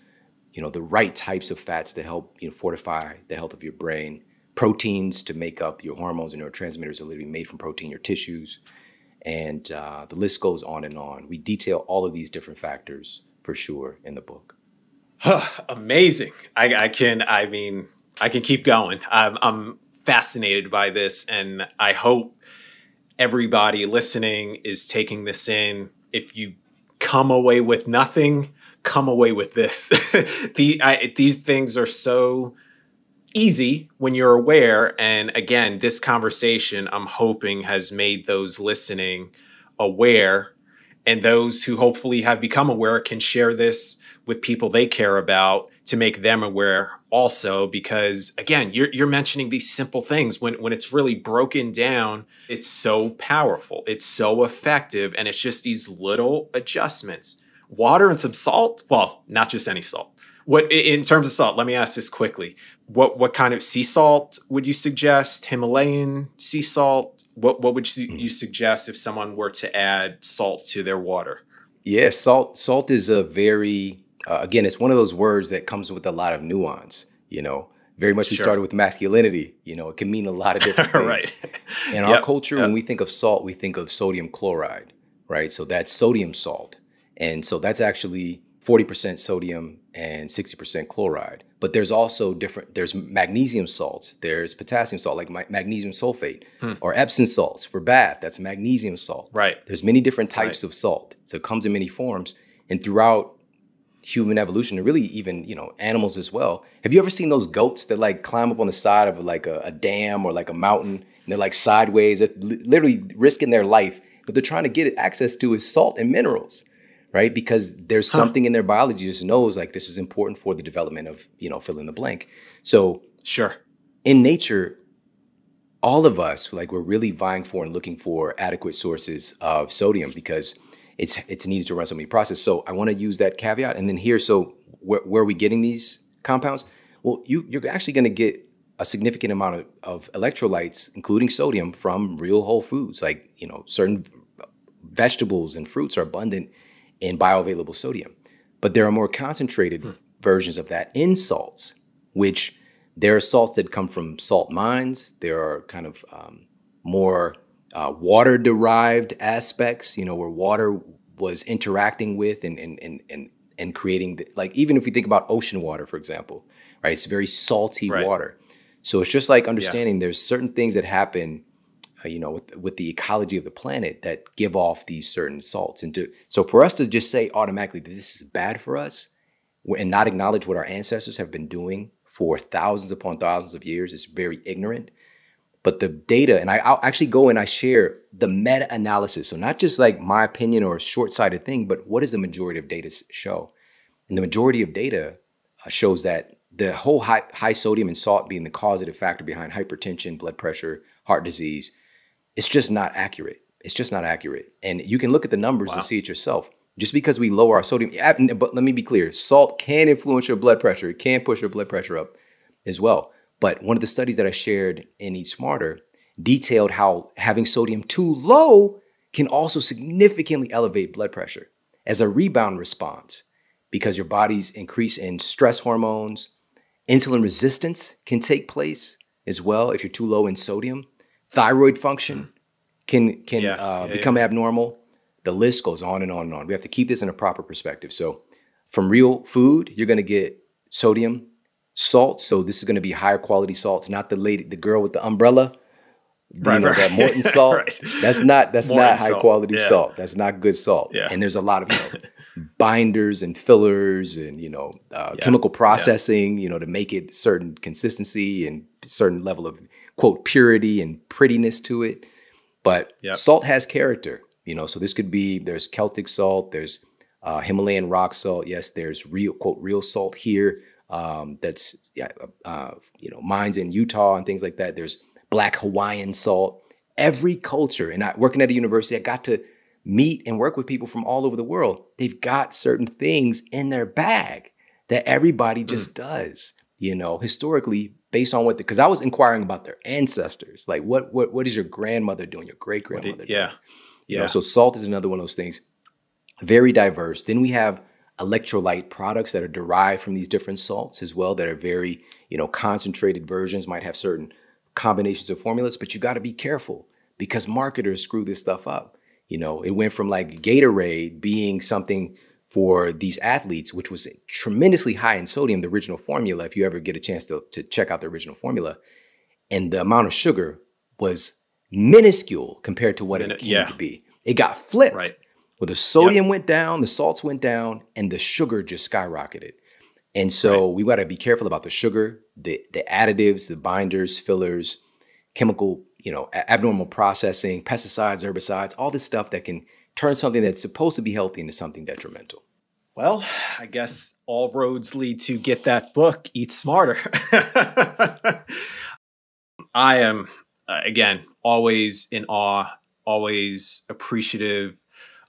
B: the right types of fats to help fortify the health of your brain. Proteins to make up your hormones and neurotransmitters are literally made from protein, your tissues. And the list goes on and on. We detail all of these different factors for sure in the book.
A: Amazing. I can keep going. I'm fascinated by this, and I hope everybody listening is taking this in. If you come away with nothing, come away with this. These things are so easy when you're aware. And again, this conversation, I'm hoping, has made those listening aware, and those who hopefully have become aware can share this with people they care about to make them aware also, because again, you're mentioning these simple things when it's really broken down, it's so powerful, it's so effective, and it's just these little adjustments. Water and some salt, well, not just any salt. What in terms of salt, let me ask this quickly. What kind of sea salt would you suggest? Himalayan sea salt? What would you suggest if someone were to add salt to their water?
B: Yeah, salt is a very again, it's one of those words that comes with a lot of nuance, Very much we
A: Sure.
B: started with masculinity, it can mean a lot of different things.
A: Right.
B: In our culture, when we think of salt, we think of sodium chloride, right? So that's sodium salt. And so that's actually 40% sodium and 60% chloride. But there's also there's magnesium salts, there's potassium salt, like magnesium sulfate, or Epsom salts for bath, that's magnesium salt.
A: Right.
B: There's many different types of salt. So it comes in many forms. And throughout human evolution, and really even, animals as well. Have you ever seen those goats that like climb up on the side of like a dam or like a mountain, and they're like sideways, they're literally risking their life, but they're trying to get access to is salt and minerals, right? Because there's something in their biology just knows like this is important for the development of, fill in the blank. So
A: Sure.
B: in nature, all of us, like we're really vying for and looking for adequate sources of sodium because it's needed to run so many processes. So I want to use that caveat. And then here, so where are we getting these compounds? Well, you're actually going to get a significant amount of electrolytes, including sodium, from real whole foods. Like, certain vegetables and fruits are abundant in bioavailable sodium. But there are more concentrated versions of that in salts, which there are salts that come from salt mines. There are kind of more water-derived aspects, where water was interacting with and creating, like, even if we think about ocean water, for example, right? It's very salty water. So it's just like understanding there's certain things that happen, with the ecology of the planet that give off these certain salts. So for us to just say automatically that this is bad for us and not acknowledge what our ancestors have been doing for thousands upon thousands of years is very ignorant. But the data, and I'll actually go and I share the meta-analysis. So not just like my opinion or a short-sighted thing, but what does the majority of data show? And the majority of data shows that the whole high sodium and salt being the causative factor behind hypertension, blood pressure, heart disease, it's just not accurate. It's just not accurate. And you can look at the numbers and see it yourself. Just because we lower our sodium, but let me be clear, salt can influence your blood pressure. It can push your blood pressure up as well. But one of the studies that I shared in Eat Smarter detailed how having sodium too low can also significantly elevate blood pressure as a rebound response because your body's increase in stress hormones, insulin resistance can take place as well if you're too low in sodium. Thyroid function can become abnormal. The list goes on and on and on. We have to keep this in a proper perspective. So from real food, you're going to get sodium, salt. So this is going to be higher quality salts, not the girl with the umbrella, that Morton salt.
A: Right.
B: That's not high quality
A: Yeah.
B: salt. That's not good salt.
A: Yeah.
B: And there's a lot of binders and fillers and chemical processing, to make it certain consistency and certain level of quote purity and prettiness to it. But salt has character, so this could be, there's Celtic salt, there's Himalayan rock salt. Yes, there's real quote real salt here. That's mines in Utah and things like that. There's black Hawaiian salt. Every culture, and working at a university, I got to meet and work with people from all over the world. They've got certain things in their bag that everybody just does, historically based on because I was inquiring about their ancestors. Like what is your grandmother doing? Your great grandmother doing? So salt is another one of those things. Very diverse. Then we have electrolyte products that are derived from these different salts as well that are very, concentrated versions, might have certain combinations of formulas, but you got to be careful because marketers screw this stuff up. It went from like Gatorade being something for these athletes, which was tremendously high in sodium, the original formula, if you ever get a chance to check out the original formula. And the amount of sugar was minuscule compared to what it came to be. It got flipped.
A: Right.
B: Well, the sodium went down, the salts went down, and the sugar just skyrocketed. And so we got to be careful about the sugar, the additives, the binders, fillers, chemical, abnormal processing, pesticides, herbicides, all this stuff that can turn something that's supposed to be healthy into something detrimental.
A: Well, I guess all roads lead to get that book, Eat Smarter. I am, again, always in awe, always appreciative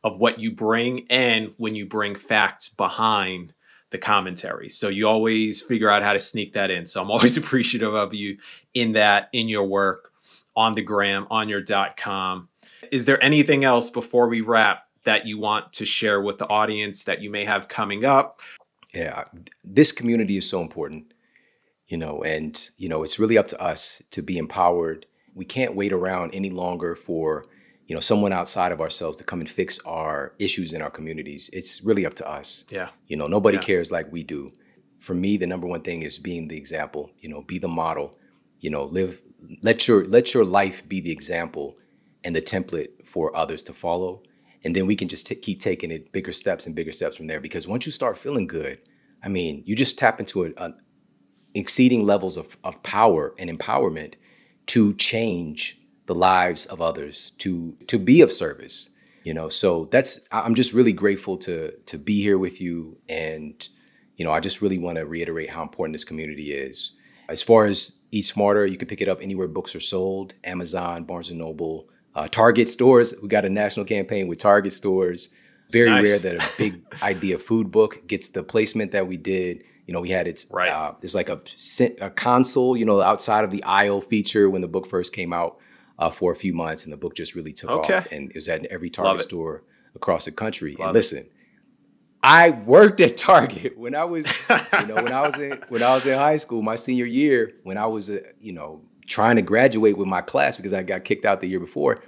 A: of what you bring, and when you bring facts behind the commentary. So you always figure out how to sneak that in. So I'm always appreciative of you in that, in your work, on the gram, on your .com. Is there anything else before we wrap that you want to share with the audience that you may have coming up?
B: Yeah, this community is so important, and, it's really up to us to be empowered. We can't wait around any longer for, someone outside of ourselves to come and fix our issues in our communities. It's really up to us.
A: Yeah.
B: Nobody cares like we do. For me, the number one thing is being the example, be the model, let your life be the example and the template for others to follow. And then we can just keep taking it bigger steps and bigger steps from there. Because once you start feeling good, you just tap into exceeding levels of power and empowerment to change the lives of others, to be of service. So I'm just really grateful to be here with you. And, I just really want to reiterate how important this community is. As far as Eat Smarter, you can pick it up anywhere books are sold: Amazon, Barnes & Noble, Target stores. We got a national campaign with Target stores. Very rare that a big idea food book gets the placement that we did. We had there's like a console, outside of the aisle feature when the book first came out for a few months, and the book just really took off. And it was at every Target store across the country. And listen, I worked at Target when I was, when I was in high school, my senior year, when I was, trying to graduate with my class because I got kicked out the year before.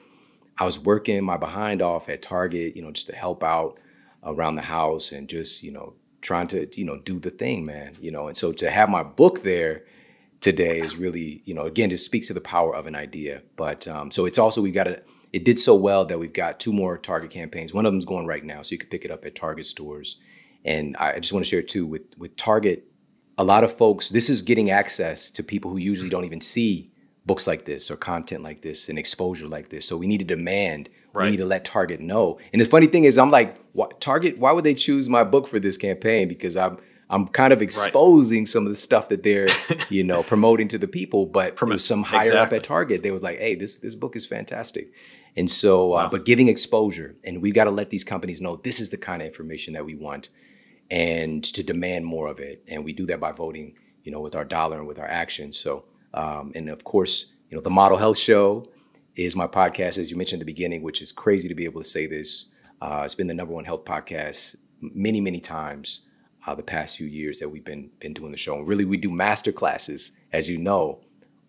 B: I was working my behind off at Target, just to help out around the house and just, trying to, do the thing, man, and so to have my book there today is really, again, just speaks to the power of an idea. But so it's also, it did so well that we've got 2 more Target campaigns. One of them's going right now, so you can pick it up at Target stores. And I just want to share too, with Target, a lot of folks, this is getting access to people who usually don't even see books like this or content like this and exposure like this. So we need to demand, we need to let Target know. And the funny thing is, I'm like, Target, why would they choose my book for this campaign? Because I'm kind of exposing some of the stuff that they're, promoting to the people. But there was some higher up at Target, they was like, hey, this book is fantastic. And so, but giving exposure, and we've got to let these companies know this is the kind of information that we want, and to demand more of it. And we do that by voting, with our dollar and with our actions. So, and of course, the Model Health Show is my podcast, as you mentioned at the beginning, which is crazy to be able to say this. It's been the #1 health podcast many, many times the past few years that we've been doing the show. And really, we do master classes, as you know,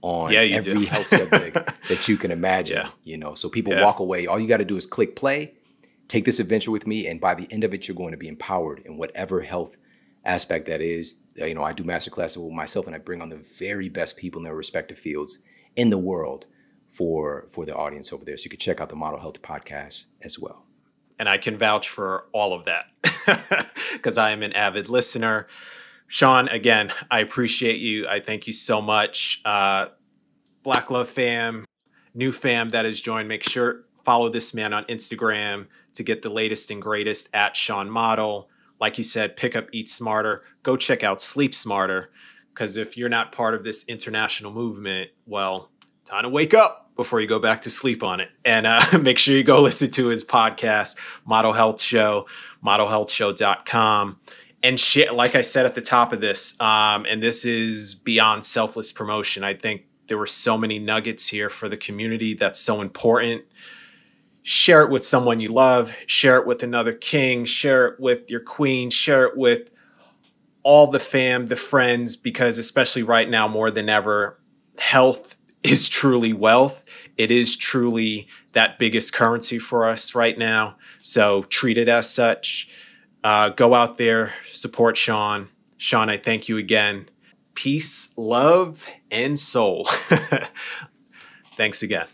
B: on every health subject that you can imagine. So people walk away. All you got to do is click play, take this adventure with me, and by the end of it, you're going to be empowered in whatever health aspect that is. I do master classes with myself, and I bring on the very best people in their respective fields in the world for the audience over there. So you can check out the Model Health podcast as well.
A: And I can vouch for all of that because I am an avid listener. Shawn, again, I appreciate you. I thank you so much. Black Love fam, new fam that has joined, make sure follow this man on Instagram to get the latest and greatest at Shawn Model. Like you said, pick up Eat Smarter. Go check out Sleep Smarter, because if you're not part of this international movement, well, time to wake up before you go back to sleep on it. And make sure you go listen to his podcast, Model Health Show, modelhealthshow.com. And shit, like I said at the top of this, and this is beyond selfless promotion, I think there were so many nuggets here for the community that's so important. Share it with someone you love. Share it with another king. Share it with your queen. Share it with all the fam, the friends, because especially right now more than ever, health is truly wealth. It is truly that biggest currency for us right now. So treat it as such. Go out there, support Shawn. Shawn, I thank you again. Peace, love, and soul. Thanks again.